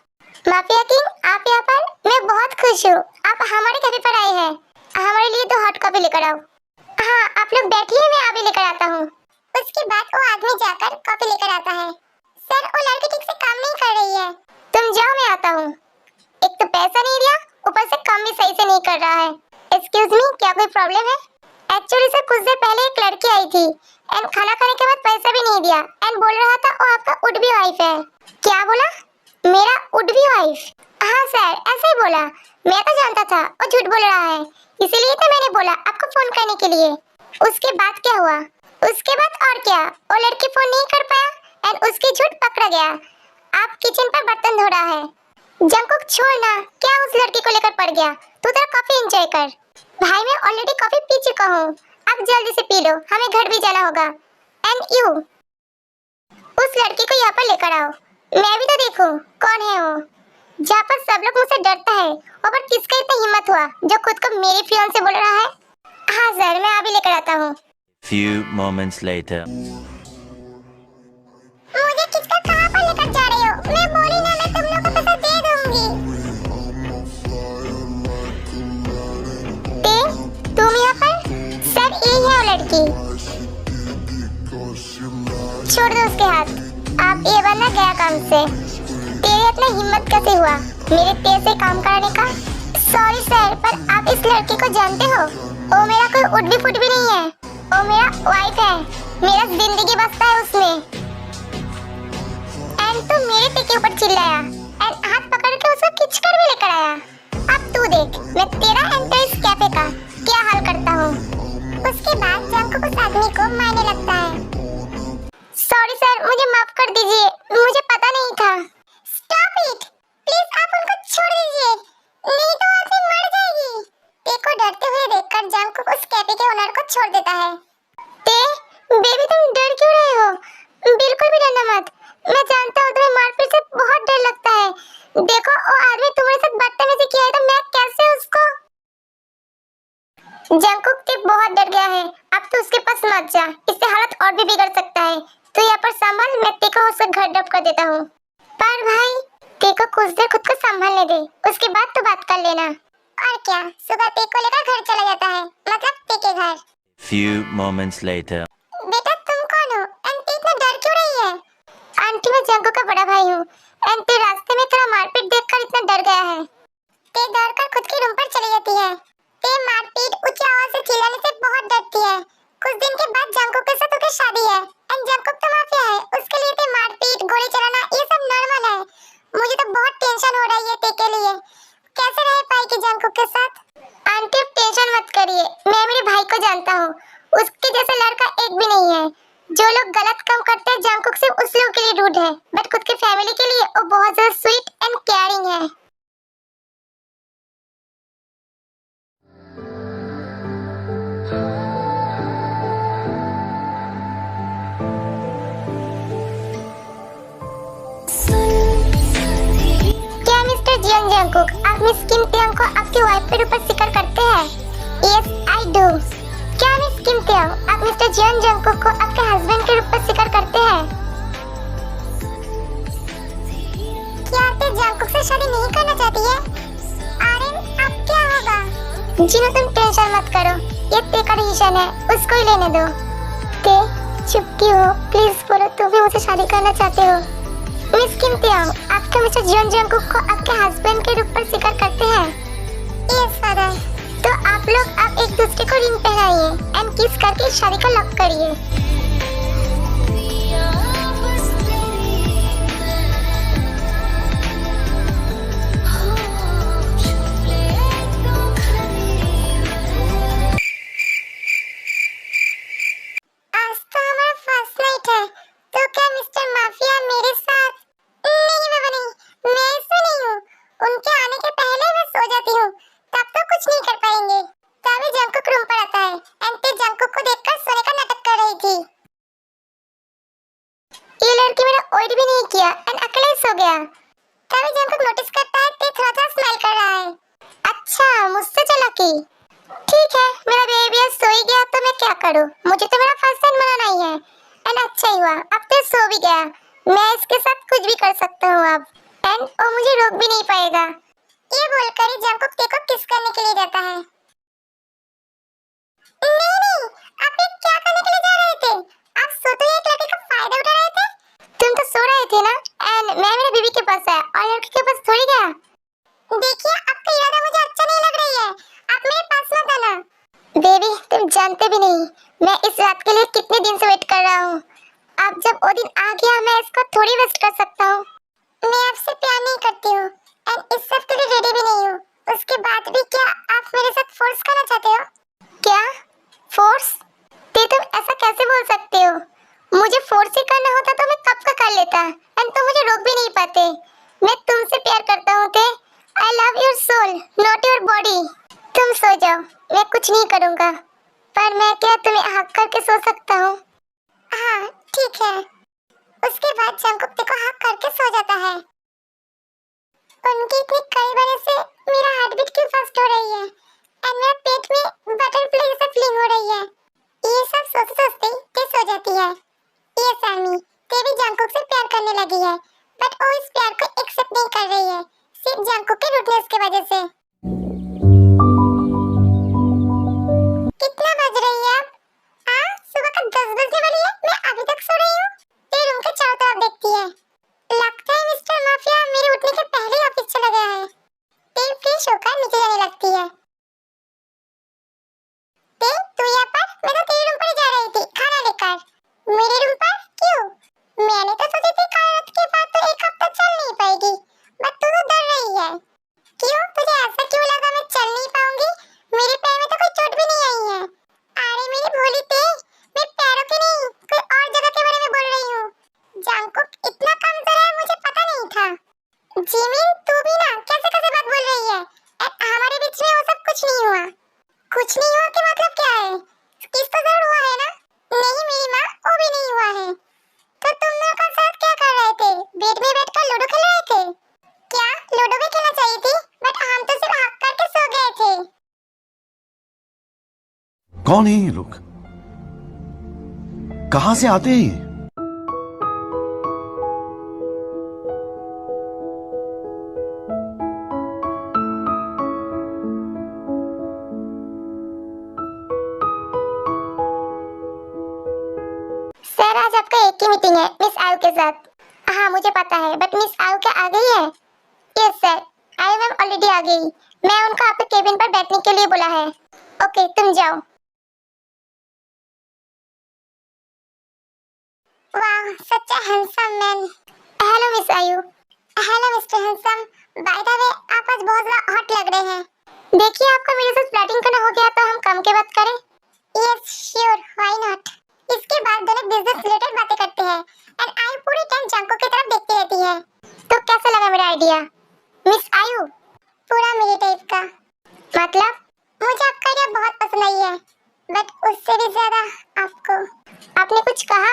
माफिया किंग, आप यहाँ पर? मैं बहुत खुश हूँ, आप हमारे कैफे पर आए हैं। हमारे लिए 2 हॉट कॉफी लेकर आओ। हाँ, आप लोग बैठिए, मैं अभी लेकर आता हूँ। उसके बाद वो आदमी जाकर कॉफी लेकर आता है। सर, वो लड़की ठीक से काम नहीं कर रही है। तुम जाओ, मैं आता हूँ। एक तो पैसा नहीं दिया, ऊपर से काम भी सही से नहीं कर रहा है। एक्सक्यूज मी, क्या कोई प्रॉब्लम है? एक्चुअली सर, कुछ देर पहले एक लड़की आई थी एंड खाना खाने के बाद पैसा भी नहीं दिया एंड बोल रहा था वो आपका वुड बी वाइफ है। क्या बोला? मेरा वुड बी वाइफ? हाँ सर, ऐसे ही बोला। मैं तो जानता था वो झूठ बोल रहा है, इसीलिए तो मैंने बोला आपको फोन करने के लिए। उसके बाद क्या हुआ? उसके बाद और क्या, वो लड़की फोन नहीं कर पाया एंड उसकी झूठ पकड़ा गया। आप किचन पर बर्तन धो रहा है। जंकुक छोड़ना, क्या उस लड़की को लेकर पड़ गया? तू तेरा कॉफी एंजॉय कर। भाई, मैं ऑलरेडी कॉफी पी चुका हूँ, अब जल्दी से पी लो, हमें घर भी जाना होगा। एंड यू, उस लड़की को यहाँ पर लेकर आओ, मैं भी तो देखूं कौन है वो। जहाँ पर सब लोग मुझसे डरता है, और पर किसका इतना हिम्मत हुआ जो खुद को मेरी फियांसे बोल रहा है? हाँ सर, मैं अभी लेकर आता हूँ। Few moments later. मुझे किसका कहाँ पर लेकर जा रहे हो? मैं बोली ना, मैं तुम लोगों को पैसा दे दूंगी। तुम यहाँ पर? सर, यही है वो लड़की। छोड़ दो उसके हाथ। आप ये बंदा गया काम से। तेरे इतना हिम्मत कैसे हुआ मेरे तेरे से काम कराने का? सॉरी सर, पर आप इस लड़की को जानते हो? वो मेरा कोई उठ भी फुट भी नहीं है, वो मेरा वाइफ है, मेरा जिंदगी बसता है उसमें। एंड तू मेरे पे के ऊपर चिल्लाया एंड हाथ पकड़ के उसको खींच कर भी लेकर आया। अब तू देख मैं तेरा एंड इस कैफे का क्या हाल करता हूँ। उसके बाद जंकुक उस आदमी को मारने लगता है। सॉरी सर, मुझे माफ कर दीजिए, मुझे पता नहीं था। स्टॉप इट, प्लीज आप उनको छोड़ दीजिए, नहीं तो आदमी मर जाएगी। देखो, डरते हुए देखकर जंकुक उस कैफे के ओनर को छोड़ देता है। बेबी, तुम डर क्यों रहे हो? बिल्कुल भी डरना मत, मैं जानता हूँ तुम्हें मारपीट से बहुत डर लगता है। देखो, वो आदमी तुम्हारे साथ बदतमीजी किया है तो मैं कैसे उसको। जंकुक ते बहुत डर गया है, अब तो उसके पास मत जा, इससे हालत और भी बिगड़ सकता है। तो यहाँ पर संभाल, मैं तेरे को उससे घर ड्रॉप कर देता हूँ। पर भाई, तेरे को कुछ देर खुद को संभालने दे, उसके बाद तो बात कर लेना। और क्या, सुबह तेरे को लेकर घर चला जाता है, मतलब तेरे के घर। Few moments later. बेटा, तुम कौन हो एंड ते इतना डर क्यों रही है? आंटी, मैं जंकुक का बड़ा भाई हूँ एंड ते रास्ते में तेरा मारपीट देखकर इतना डर गया है। ते डर कर खुद के रूम पर चली जाती है। ते मारपीट, ऊंची आवाज से चिल्लाने से बहुत डरती है। कुछ दिन के बाद जंकुक के साथ उसकी शादी है एंड जंकुक तो माफिया है, उसके लिए ते मारपीट, गोली चलाना ये सब नॉर्मल है। मुझे तो बहुत टेंशन हो रही है ते के लिए, कैसे रह पाएगी जंकुक के साथ? आंटी, टेंशन मत करिए, मैं मेरे भाई को जानता हूँ, उसके जैसा लड़का एक भी नहीं है। जो लोग गलत काम करते हैं जंकुक सिर्फ उस लोग के लिए रूड है, बट खुद के फैमिली के लिए वो बहुत ज्यादा स्वीट एंड केयरिंग है। क्या मिस्टर जियोंग जंकुक, आप मिस किम तेयोंग को आपकी वाइफ के रूप में स्वीकार करते हैं? Yes, I do. क्या मिस किम तेयोंग, आप मिस्टर जियोंग जंकुक को आपके हस्बैंड के रूप में स्वीकार करते हैं? क्या आप जंकुक से शादी नहीं करना चाहती है? आर्यन, अब क्या होगा? जिनो, तुम टेंशन मत करो, ये ते का डिसीजन है, उसको ही लेने दो। ते, चुप क्यों हो? प्लीज बोलो, तुम भी मुझसे शादी करना चाहते हो? मिस किम तेयोंग, आपके मिस्टर जियोंग जंकुक को आपके हस्बैंड के रूप में स्वीकार करते हैं? Yes father. तो आप एक दूसरे को रिंग पहनाइए एंड किस करके इस शादी को लॉक करिए। आज तो हमारा फर्स्ट नाइट है, तो क्या मिस्टर माफिया मेरे साथ? नहीं बाबा नहीं, मैं इसमें नहीं हूँ। उनके आने के पहले मैं सो जाती हूँ, तब तो कुछ नहीं कर पाएंगे। तभी जंकुक रूम पर आता है एंड ते जंकुक को देखकर सोने का नाटक कर रही थी। ऑयल भी नहीं किया एंड अकेले सो गया। तभी जंकुक नोटिस करता है कि थोड़ा स्माइल कर रहा है। अच्छा, मुझसे चालाकी। ठीक है, मेरा बेबी आज सो ही गया तो मैं क्या करूं? मुझे तो मेरा फर्स्ट टाइम मनाना ही है। एंड अच्छा ही हुआ, अब तो सो भी गया। मैं इसके साथ कुछ भी कर सकता हूँ अब, एंड वो मुझे रोक भी नहीं पाएगा। ये बोलकर ही जंकुक ते को किस करने के लिए जाता है। नहीं नहीं, आप ये क्या करने के लिए जा रहे थे? आप सोते हुए एक लड़के का फायदा उठा रहे थे। तुम तो सो रहे थे ना, एंड मैं मेरे बीवी के पास है और लड़के के पास थोड़ी गया। देखिए, आपका इरादा मुझे अच्छा नहीं लग रही है। आप मेरे पास मत आना। बेबी, तुम जानते भी नहीं मैं इस रात के लिए कितने दिन से वेट कर रहा हूँ। अब जब वो दिन आ गया, मैं इसको थोड़ी वेस्ट कर सकता हूँ। मैं आपसे प्यार नहीं करती हूँ एंड इस सब के लिए रेडी भी नहीं हूँ। उसके बाद भी क्या आप मेरे साथ फोर्स करना चाहते हो? क्या फोर्स? ते तुम ऐसा कैसे बोल सकते हो? मुझे फोर्स ही करना होता तो मैं कब का कर लेता, एंड तुम मुझे रोक भी नहीं पाते। मैं तुमसे प्यार करता हूँ Tae. I love your soul, not your body. तुम सो जाओ, मैं कुछ नहीं करूँगा। पर मैं क्या तुम्हें हक करके सो सकता हूँ? हाँ ठीक है। उसके बाद जंकुक ते को हक करके सो जाता है। उनके इतने करीब आने से मेरा हार्ट बीट क्यों फास्ट हो रही है एंड मेरे पेट में बटरफ्लाई जैसा फीलिंग हो रही है। ये सब सोचते सोचते ते सो जाती है। ये सामी, ते भी जंकुक से प्यार करने लगी है, बट वो इस प्यार को एक्सेप्ट नहीं कर रही है, सिर्फ जंकुक के रूडनेस की वजह से। कितना बज रही है अब? हाँ, सुबह का 10 बजने वाली है। मैं अभी तक सो रही हूँ। ते रूम के चारों तरफ देखती है। लगता है मिस्टर माफिया मेरे उठने के पहले ही ऑफिस चला गया है। ते फ्रेश होकर नीचे जाने लगती है। ते, तू यहाँ पर? मैं तो तेरे रूम पर जा रही थी खाना लेकर। मेरे रूम पर? क्यों? मैंने तो सोची थी कारत के बाद तो एक हफ्ता चल नहीं पाएगी, बट तू तो डर रही है। क्यों? तुझे ऐसा क्यों लगा मैं चल नहीं पाऊंगी? मेरे पैर में तो कोई चोट भी नहीं आई है। अरे मेरी भोली ते, मैं पैरों के नहीं कोई और जगह के बारे में बोल रही हूँ। जंकुक इतना कमजोर है, मुझे पता नहीं था। जिमिन, तू भी ना कैसे कैसे बात बोल रही है? हमारे बीच में वो सब कुछ नहीं हुआ। कुछ नहीं हुआ के मतलब क्या है? किस तो जरूर हुआ है ना? नहीं मेरी माँ, वो भी नहीं हुआ है। तो तुम लोग का साथ क्या कर रहे थे? बेड में बैठकर लूडो खेल रहे थे? क्या लूडो भी खेलना चाहिए थी, बट हम तो सिर्फ हक करके सो गए थे। कौन है ये लोग? कहां से आते हैं ये? सर, आज आपका एक ही मीटिंग है मिस आयु के साथ। हाँ मुझे पता है, बट मिस आयु क्या आ गई है? यस सर, आयु मैम ऑलरेडी आ गई। मैं उनको आपके केबिन पर बैठने के लिए बोला है। ओके, तुम जाओ। वाह, such a handsome man. Hello miss Ayu. Hello mister handsome. By the way, आप आज बहुत ज़्यादा हॉट लग रहे हैं। देखिए, आपका मेरे साथ फ्लर्टिंग करना हो गया तो हम कम के बात करें। Yes sure, why not. इसके बाद दोनों बिजनेस रिलेटेड बातें करते हैं एंड आयु पूरी टाइम जंकुक की तरफ देखती रहती है। तो कैसा लगा मेरा आइडिया मिस आयु? पूरा मेरे टाइप का। मतलब? मुझे आपका आइडिया बहुत पसंद आई है, बट उससे भी ज्यादा आपको। आपने कुछ कहा?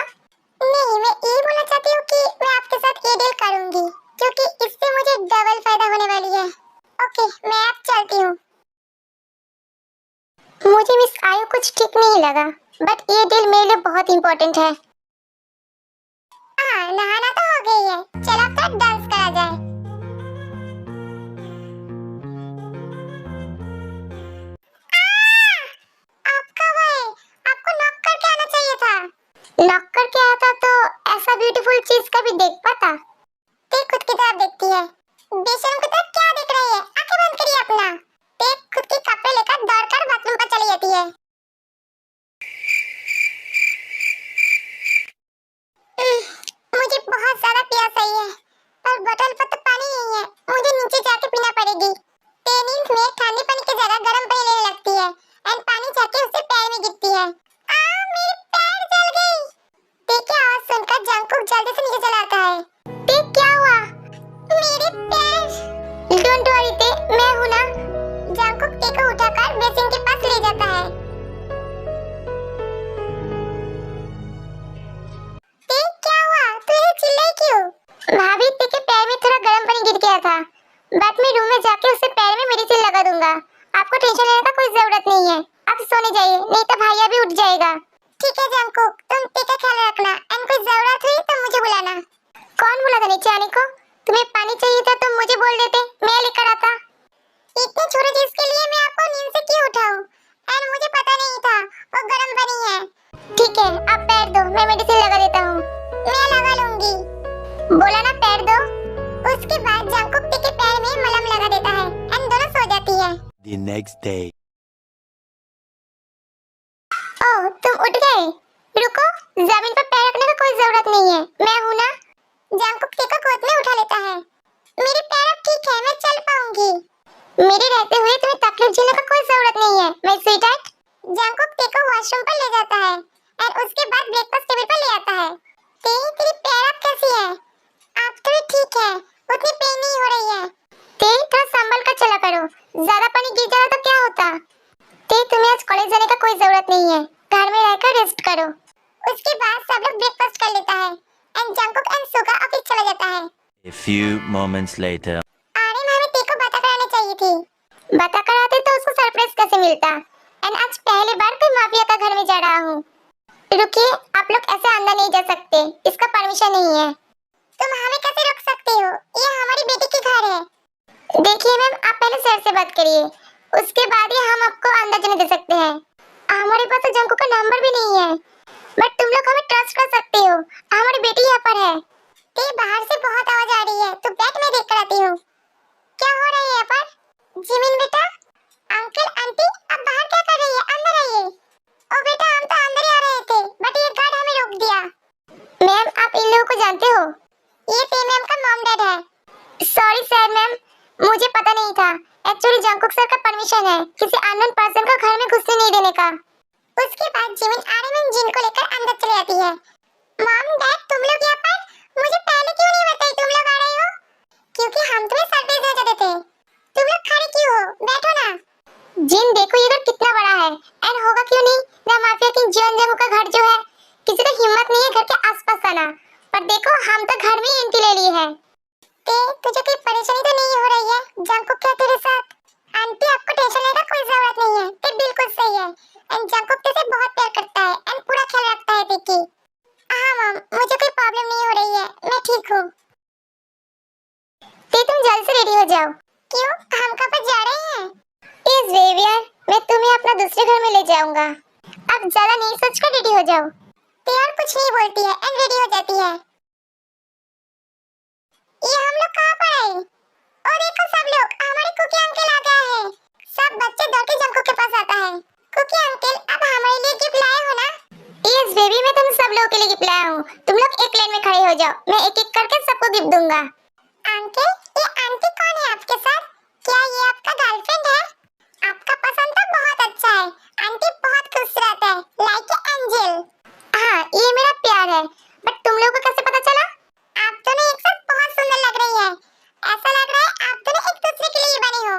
नहीं, मैं ये बोलना चाहती हूँ कि मैं आपके साथ ये डील करूंगी क्योंकि इससे मुझे डबल फायदा होने वाली है। ओके, मैं अब चलती हूँ। मुझे मिस आयु कुछ ठीक नहीं लगा, बट ये डील मेरे लिए बहुत इम्पोर्टेंट है। हाँ, नहाना तो हो गई है, चलो अब तो डांस करा जाए। आप कब आए? आपको नॉक करके आना चाहिए था। नॉक करके आया था तो ऐसा ब्यूटीफुल चीज कभी देख पाता? ते खुद की तरफ देखती है। बेशरम की तरफ क्या देख रही है? आंखें बंद करिए अपना। ते खुद के कपड़े लेकर दौड़कर बाथरूम पर चली जाती है। मुझे बहुत ज्यादा प्यास आई है, पर बोतल पर तो पानी नहीं है। मुझे नीचे जाके पीना पड़ेगी। टेनिस में ठंडे पानी की जगह गर्म पानी लेने लगती है एंड पानी जाके उससे पैर में गिरती है। मेरे पैर जल गई। देखिए, आवाज सुनकर जंकुक जल्दी से नीचे चला आता है। देख क्या हुआ? मेरे पैर। डोंट वरी ते, मैं हूं ना। जंकुक ते को उठाकर बेसिन के पास ले जाता है। ते क्या हुआ? तू ये चिल्लाई क्यों? टेंशन लेने का कोई जरूरत नहीं है। आप सोने जाइए, नहीं तो भैया भी उठ जाएगा। ठीक है जंकुक, तुम टी का ख्याल रखना, एंड कोई जरूरत हुई तो मुझे बुलाना। कौन बोला था नीचे आने को? तुम्हें पानी चाहिए था तो मुझे बोल देते, मैं लेकर आता। इतने छोटे चीज के लिए मैं आपको नींद से क्यों उठाऊं? एंड मुझे पता नहीं था वो गरम पानी है। ठीक है, आप पैर दो, मैं मेडिसिन लगा देता हूँ। मैं लगा लूंगी। बोला ना पैर दो। उसके बाद जंकुक टी के पैर में मलहम लगा देता है एंड दोनों सो जाती है। The next day. ओह, तुम उठ गए? रुको, जमीन पर पैर रखने का कोई जरूरत नहीं है, मैं हूं ना। जंकुक टी को गोद में उठा लेता है। मेरे पैर अब ठीक है, मैं चल पाऊंगी। मेरे रहते हुए तुम्हें तकलीफ झेलने का कोई जरूरत नहीं है, मैं स्वीटहार्ट। जंकुक टी को वॉशरूम पर ले जाता है और उसके बाद ब्रेकफास्ट टेबल पर ले आता है। तेरी पैर अब कैसी है? आप तो ठीक है, उतनी पेन नहीं हो रही है। थोड़ा संभल कर चला करो, ज्यादा पानी गिर जाए तो क्या होता? तुम्हें आज कॉलेज जाने का कोई जरूरत नहीं है, घर में रहकर रेस्ट करो। उसके बाद सब लोग ब्रेकफास्ट कर लेता है and Jungkook and Suga office चला जाता है। A few moments later. अरे हमें टी को बता करानी चाहिए थी। बता कराते तो उसको सरप्राइज कैसे मिलता? एंड आज पहली बार कोई माफिया का घर में जा रहा हूँ। रुकिए, आप लोग ऐसे अंदर नहीं जा सकते, इसका परमिशन नहीं है। तुम हमें कैसे रोक सकते हो? ये हमारी बेटी की घर है। देखिए मैम, आप पहले सर से बात करिए, उसके बाद ही हम आपको अंदर जाने दे सकते हैं। हमारे पास तो जंकुक का नंबर भी नहीं है, बट तुम लोग हमें ट्रस्ट कर सकते हो, हमारी बेटी यहाँ पर है। बाहर से बहुत आवाज आ रही है, तो बैठ मैं देख कर आती हूँ। क्या हो रहा है यहाँ पर? जिमिन बेटा, अंकल आंटी, आप बाहर क्या कर रही है? अंदर आइए। ओ बेटा, हम तो अंदर ही आ रहे थे, बट ये गार्ड हमें रोक दिया। मैम, आप इन लोगों को जानते हो? ये ते मैम का मॉम डैड है। सॉरी सर मैम, मुझे पता नहीं था। एक्चुअली जंकुक सर का परमिशन है किसी अननोन पर्सन को घर में घुसने नहीं देने का। उसके बाद जिमिन आर्यमन जिन को लेकर अंदर चली जाती है। मॉम डैड, तुम लोग यहाँ पर? मुझे पहले क्यों नहीं बताई तुम लोग आ रहे हो? क्योंकि हम तुम्हें सरप्राइज देना चाहते थे। तुम लोग खड़े क्यों हो? बैठो ना। जिन देखो ये घर कितना बड़ा है, एंड होगा क्यों नहीं ना माफिया किंग जियोन जंगू का घर जो है, किसी को हिम्मत नहीं है घर के आसपास आना। पर देखो, हम तो घर में एंट्री ले ली है। तुझे कोई परेशानी तो नहीं हो रही है? जंकुक क्या तेरे साथ? आंटी, आपको टेंशन लेने का कोई जरूरत नहीं है, ते बिल्कुल सही है। एंड जंकुक तेरे से बहुत प्यार करता है एंड पूरा ख्याल रखता है तेरी। हाँ मॉम, मुझे कोई प्रॉब्लम नहीं हो रही है, मैं ठीक हूँ। तुम जल्द से रेडी हो जाओ। क्यों, हम कहाँ पर जा रहे हैं? इस वेवियर, मैं तुम्हें अपना दूसरे घर में ले जाऊंगा। अब ज्यादा नहीं सोच कर रेडी हो जाओ। यार कुछ नहीं बोलती है एंड रेडी हो जाती है। ये हम लोग कहाँ पर आए? और देखो सब लोग, हमारे कुकी अंकल आ गए हैं। सब बच्चे दौड़ के जंकुक के पास आता है। कुकी अंकल, अब हमारे लिए गिफ्ट लाए हो ना? यस बेबी, मैं तुम सब लोगों के लिए गिफ्ट लाया हूँ। तुम लोग एक लाइन में खड़े हो जाओ, मैं एक एक करके सबको गिफ्ट दूंगा। अंकल, ये आंटी कौन है आपके साथ? क्या ये आपका गर्लफ्रेंड है? आपका पसंद तो बहुत अच्छा है। आंटी बहुत खूबसूरत है, लाइक एंजल। हाँ, ये मेरा प्यार है, बट तुम लोगों को कैसे पता चला? आप दोनों एक साथ बहुत सुंदर लग रही है। ऐसा लग रहा है आप दोनों एक दूसरे के लिए बने हो।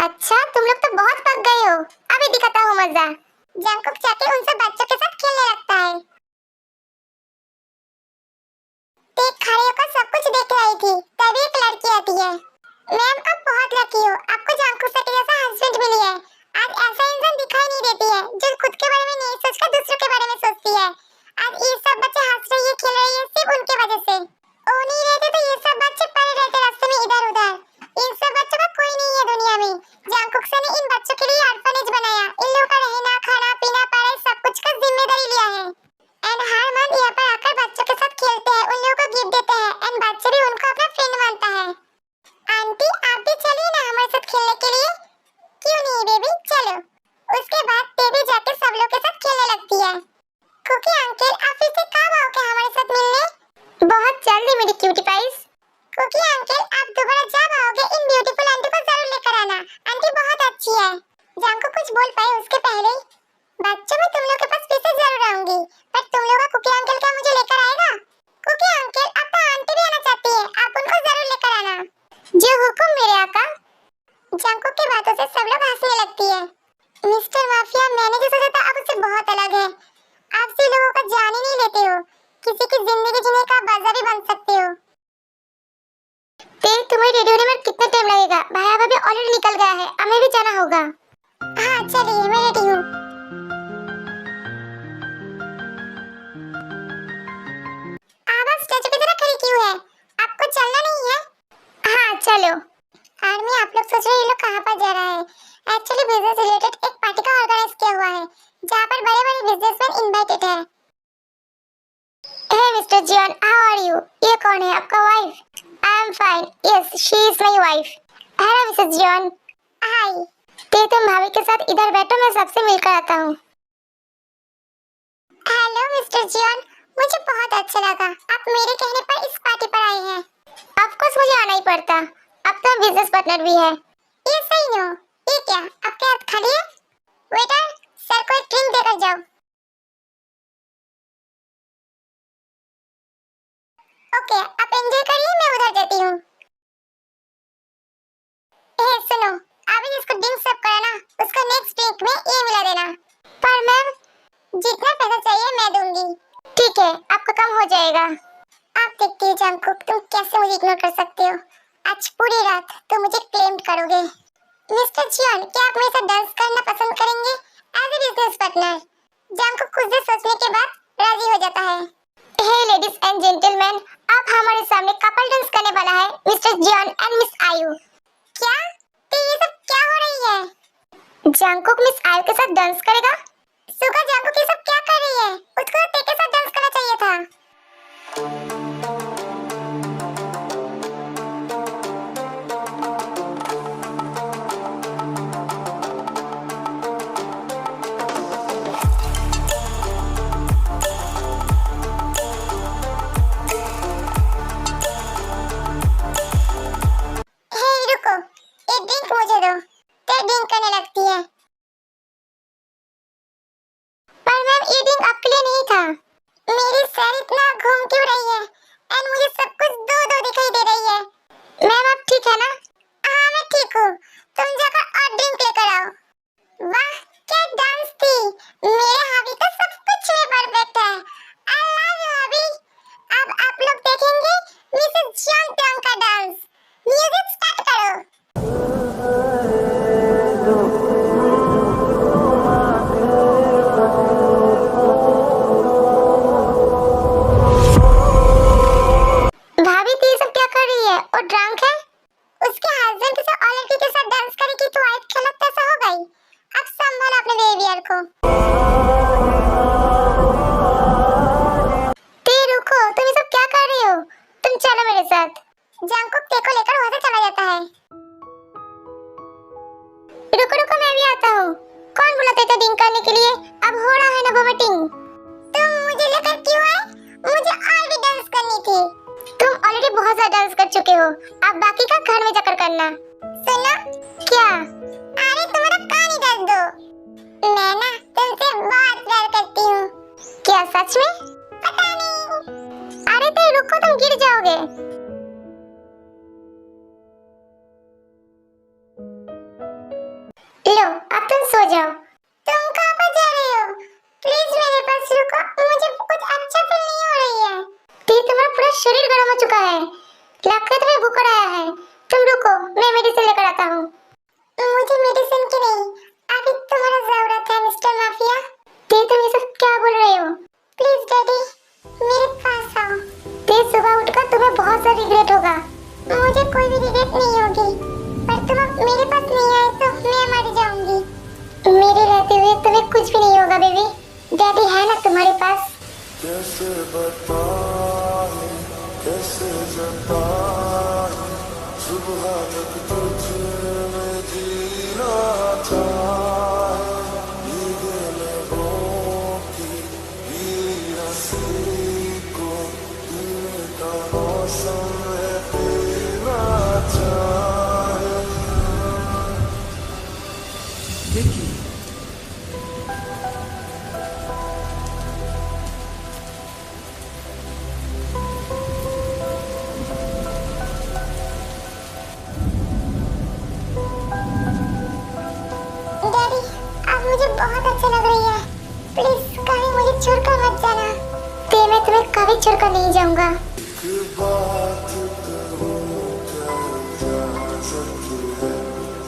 अच्छा, तुम लोग तो बहुत पक गए हो, अभी दिखाता हूँ मजा। जंकुक जाके उन सब बच्चों के साथ खेलने लगता है। देख, खड़े होकर सब कुछ देख रही थी, तभी एक लड़की आती है। मैम, आप बहुत लकी हो, आपको जंकुक सर जैसा हस्बैंड मिली है। आज ऐसा इंसान दिखाई नहीं देती है जो खुद के बारे में नहीं सोचकर दूसरों के बारे में सोचती है। आज ये सब बच्चे हंस रही है, खेल रही है सिर्फ उनके वजह से। ओ नहीं रहते तो ये सब बच्चे पड़े रहते रास्ते में इधर उधर। इन सब बच्चों का कोई नहीं है दुनिया में। जंकुक सर ने इन बच्चों के लिए ऑर्फनेज बनाया, इन लोगों का रहना, खाना, पीना, पढ़ाई सब कुछ का जिम्मेदारी लिया है। एंड हर मंथ यहाँ पर आकर बच्चों के साथ खेलते हैं, उन लोगों को गिफ्ट देते हैं एंड बच्चे भी उनको अपना फ्रेंड मानता है। आंटी, आप भी चलिए ना हमारे साथ खेलने के लिए। क्यों नहीं बेबी, चलो। उसके बाद बेबी जाके सब लोग के साथ खेलने लगती है। कुकी अंकल, आप फिर से कब आओगे हमारे साथ मिलने? बहुत जल्दी मेरी क्यूटी पाइस। कुकी अंकल, आप दोबारा जब आओगे इन ब्यूटीफुल आंटी को जरूर लेकर आना, आंटी बहुत अच्छी है। जंकुक कुछ बोल पाए उसके पहले, बच्चों में तुम लोग के पास फिर से जरूर आऊंगी, पर तुम लोग का कुकी अंकल क्या मुझे लेकर आएगा? कुकी अंकल, अब तो आंटी भी आना चाहती है, आप उनको जरूर लेकर आना। जो हुकुम मेरे आका। जंकुक की बातों से सब लोग हंसने लगती है। मिस्टर माफिया, मैंने जो सोचा था अब उससे बहुत अलग है। आप से लोगों को जान ही नहीं लेते हो, किसी की जिंदगी जीने का बाजा भी बन सकते हो। तुम्हें रेडी होने में कितना टाइम लगेगा? भाई भाभी ऑलरेडी निकल गया है, हमें भी जाना होगा। चलिए मैं रेडी हूँ। आप स्टैचू की तरह खड़ी क्यों है? आपको चलना नहीं है? हाँ चलो। आर्मी, आप लोग सोच रहे हैं ये लोग कहाँ पर जा रहा है? एक्चुअली बिजनेस रिलेटेड एक पार्टी का ऑर्गेनाइज किया हुआ है जहाँ पर बड़े-बड़े बिजनेसमैन इनवाइटेड है। Hey mister Jian, how are you? ये कौन है? आपका wife? I am fine. Yes, she is my wife. Hello Mrs Jian. Hi. ते तुम भाभी के साथ इधर बैठो, मैं सबसे मिलकर आता हूँ। हेलो मिस्टर जियान, मुझे बहुत अच्छा लगा आप मेरे कहने पर इस पार्टी पर आए हैं। ऑफ कोर्स मुझे आना ही पड़ता, अब तो बिजनेस पार्टनर भी है। ये सही नो। ये क्या आपके हाथ खाली है? वेटर, सर को एक ड्रिंक देकर जाओ। ओके, आप एंजॉय करिए, मैं उधर जाती हूँ। सुनो, अभी जिसको ड्रिंक सर्व करा ना, उसको नेक्स्ट ड्रिंक में ये मिला देना। पर मैम, जितना पैसा चाहिए मैं दूंगी। ठीक है, आपका कम हो जाएगा। आप देखती हो जंगकुक, तुम कैसे मुझे इग्नोर कर सकते हो? आज पूरी रात तुम मुझे क्लेम करोगे। मिस्टर जियान, क्या आप मेरे साथ डांस करना पसंद करेंगे? As a business partner. Jungkook कुछ देर सोचने के बाद राजी हो जाता है। हे लेडीज एंड जेंटलमैन, आप हमारे सामने कपल डांस करने वाला है, मिस्टर जियान एंड मिस आयु। क्या? तो ये सब क्या हो रही है? जंगकुक मिस आयु के साथ डांस करेगा? सुगा, जंगकुक ये सब क्या कर रही है? उसको तो तेरे के साथ डांस करना चाहिए था। हे रुको, एक ड्रिंक मुझे दो। ते ड्रिंक करने लगती है। पर मैम, ये ड्रिंक आपके लिए नहीं था। मेरी सर इतना घूम क्यों रही है? एंड मुझे सब कुछ दो दो दिखाई दे रही है। मैम, आप ठीक है ना? हाँ मैं ठीक हूँ। तुम जाकर और ड्रिंक लेकर आओ। वाह, क्या डांस थी। मेरे हबी तो सब कुछ में परफेक्ट है। आई लव यू हबी। अब आप लोग देखेंगे मिसेस जियान टंग का डांस। म्यूजिक स्टार्ट करो। भाभी तो ये सब क्या कर रही है? और ड्रंक है? उसके हस्बैंड के साथ और लड़की के साथ डांस करेगी तो वाइफ की हालत कैसा हो गई? अब संभाल अपने बिहेवियर को। ते रुको, तुम ये सब क्या कर रही हो? तुम चलो मेरे साथ। जंगकुक ते को लेकर वहां से चला जाता है। रुको रुको, मैं भी आता हूँ। कौन बुलाते थे ड्रिंक करने के लिए? अब हो रहा है ना वोमिटिंग। तुम मुझे लेकर क्यों आए? मुझे और भी डांस करनी थी। तुम ऑलरेडी बहुत ज्यादा डांस कर चुके हो, अब बाकी का घर में जाकर करना। सुनो। क्या? अरे तुम्हारा कान ही दर्द दो। मैं ना तुमसे बहुत प्यार करती हूँ। क्या सच में? पता नहीं। अरे तो रुको, तुम गिर जाओगे। लो, अब तुम सो जाओ। तुम कहाँ पर जा रहे हो? प्लीज मेरे पास रुको, मुझे कुछ अच्छा फील नहीं हो रही है। तुम्हारा पूरा शरीर गर्म हो चुका है, लगता है तुम्हें बुखार आया है। तुम रुको, मैं मेडिसिन लेकर आता हूँ। मुझे मेडिसिन की नहीं, अभी तुम्हारा जरूरत है मिस्टर माफिया। तुम ये सब क्या बोल रहे हो? प्लीज डैडी, मेरे पास आओ। सुबह उठकर तुम्हें बहुत सा रिग्रेट होगा। मुझे कोई भी रिग्रेट नहीं होगी, पर तुम अब मेरे पास नहीं आए तो मैं मर जाऊंगी। मेरे रहते हुए तुम्हें कुछ भी नहीं होगा बेबी, डैडी है ना तुम्हारे पास। कैसे बताएं, कैसे जताएं, सुबह तक तुझ में जीना चाहे, भीगे लबों की गीली रस्सी को दिल का मौसम में पीना चाहे। देखिए मुझे बहुत अच्छा लग रही है। प्लीज कहीं मुझे छोड़कर मत जाना। मैं तुम्हें कभी छोड़कर नहीं जाऊंगा। बात करूं क्या इजाजत है,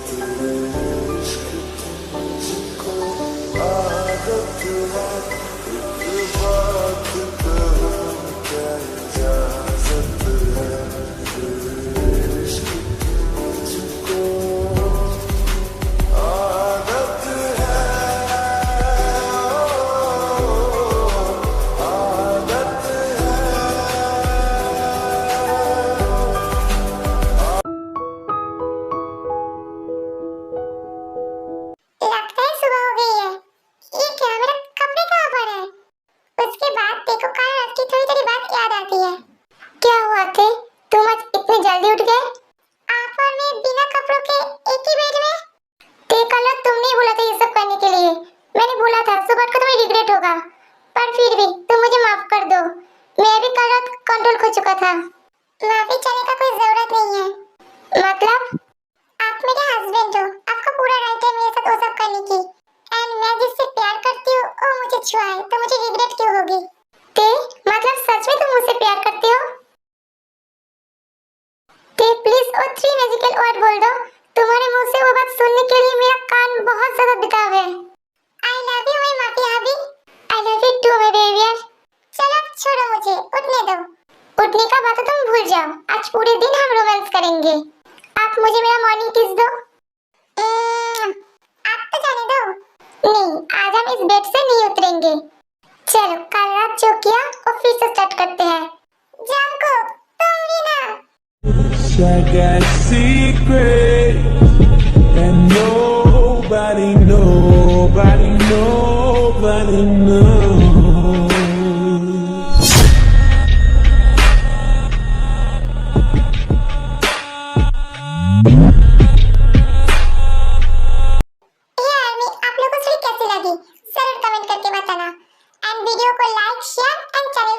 तेरे इश्क की मिस्टेक हो चुका था। माफी चाहने का कोई जरूरत नहीं है। मतलब आप मेरे हस्बैंड हो, आपको पूरा राइट है मेरे साथ वो सब करने की। एंड मैं जिससे प्यार करती हूँ वो मुझे छुआए तो मुझे रिग्रेट क्यों होगी? ते मतलब सच में तुम मुझसे प्यार करते हो? ते प्लीज वो 3 मैजिकल वर्ड बोल दो। तुम्हारे मुंह से वो बात सुनने के लिए मेरा कान बहुत ज्यादा बेताब है। आई लव यू माय माफी hubby. I love you too my baby. चलो अब छोड़ो मुझे, उठने दो। उठने का बात तो तुम भूल जाओ, आज पूरे दिन हम रोमांस करेंगे। आप मुझे मेरा मॉर्निंग किस दो। आप तो जाने दो। नहीं, आज हम इस बेड से नहीं उतरेंगे। चलो कल रात जो किया वो फिर से स्टार्ट करते हैं। जाको तुम भी ना। I got secret and nobody knows. ये आर्मी आप लोगों को स्टोरी कैसी लगी जरूर कमेंट करके बताना। एंड वीडियो को लाइक शेयर एंड चैनल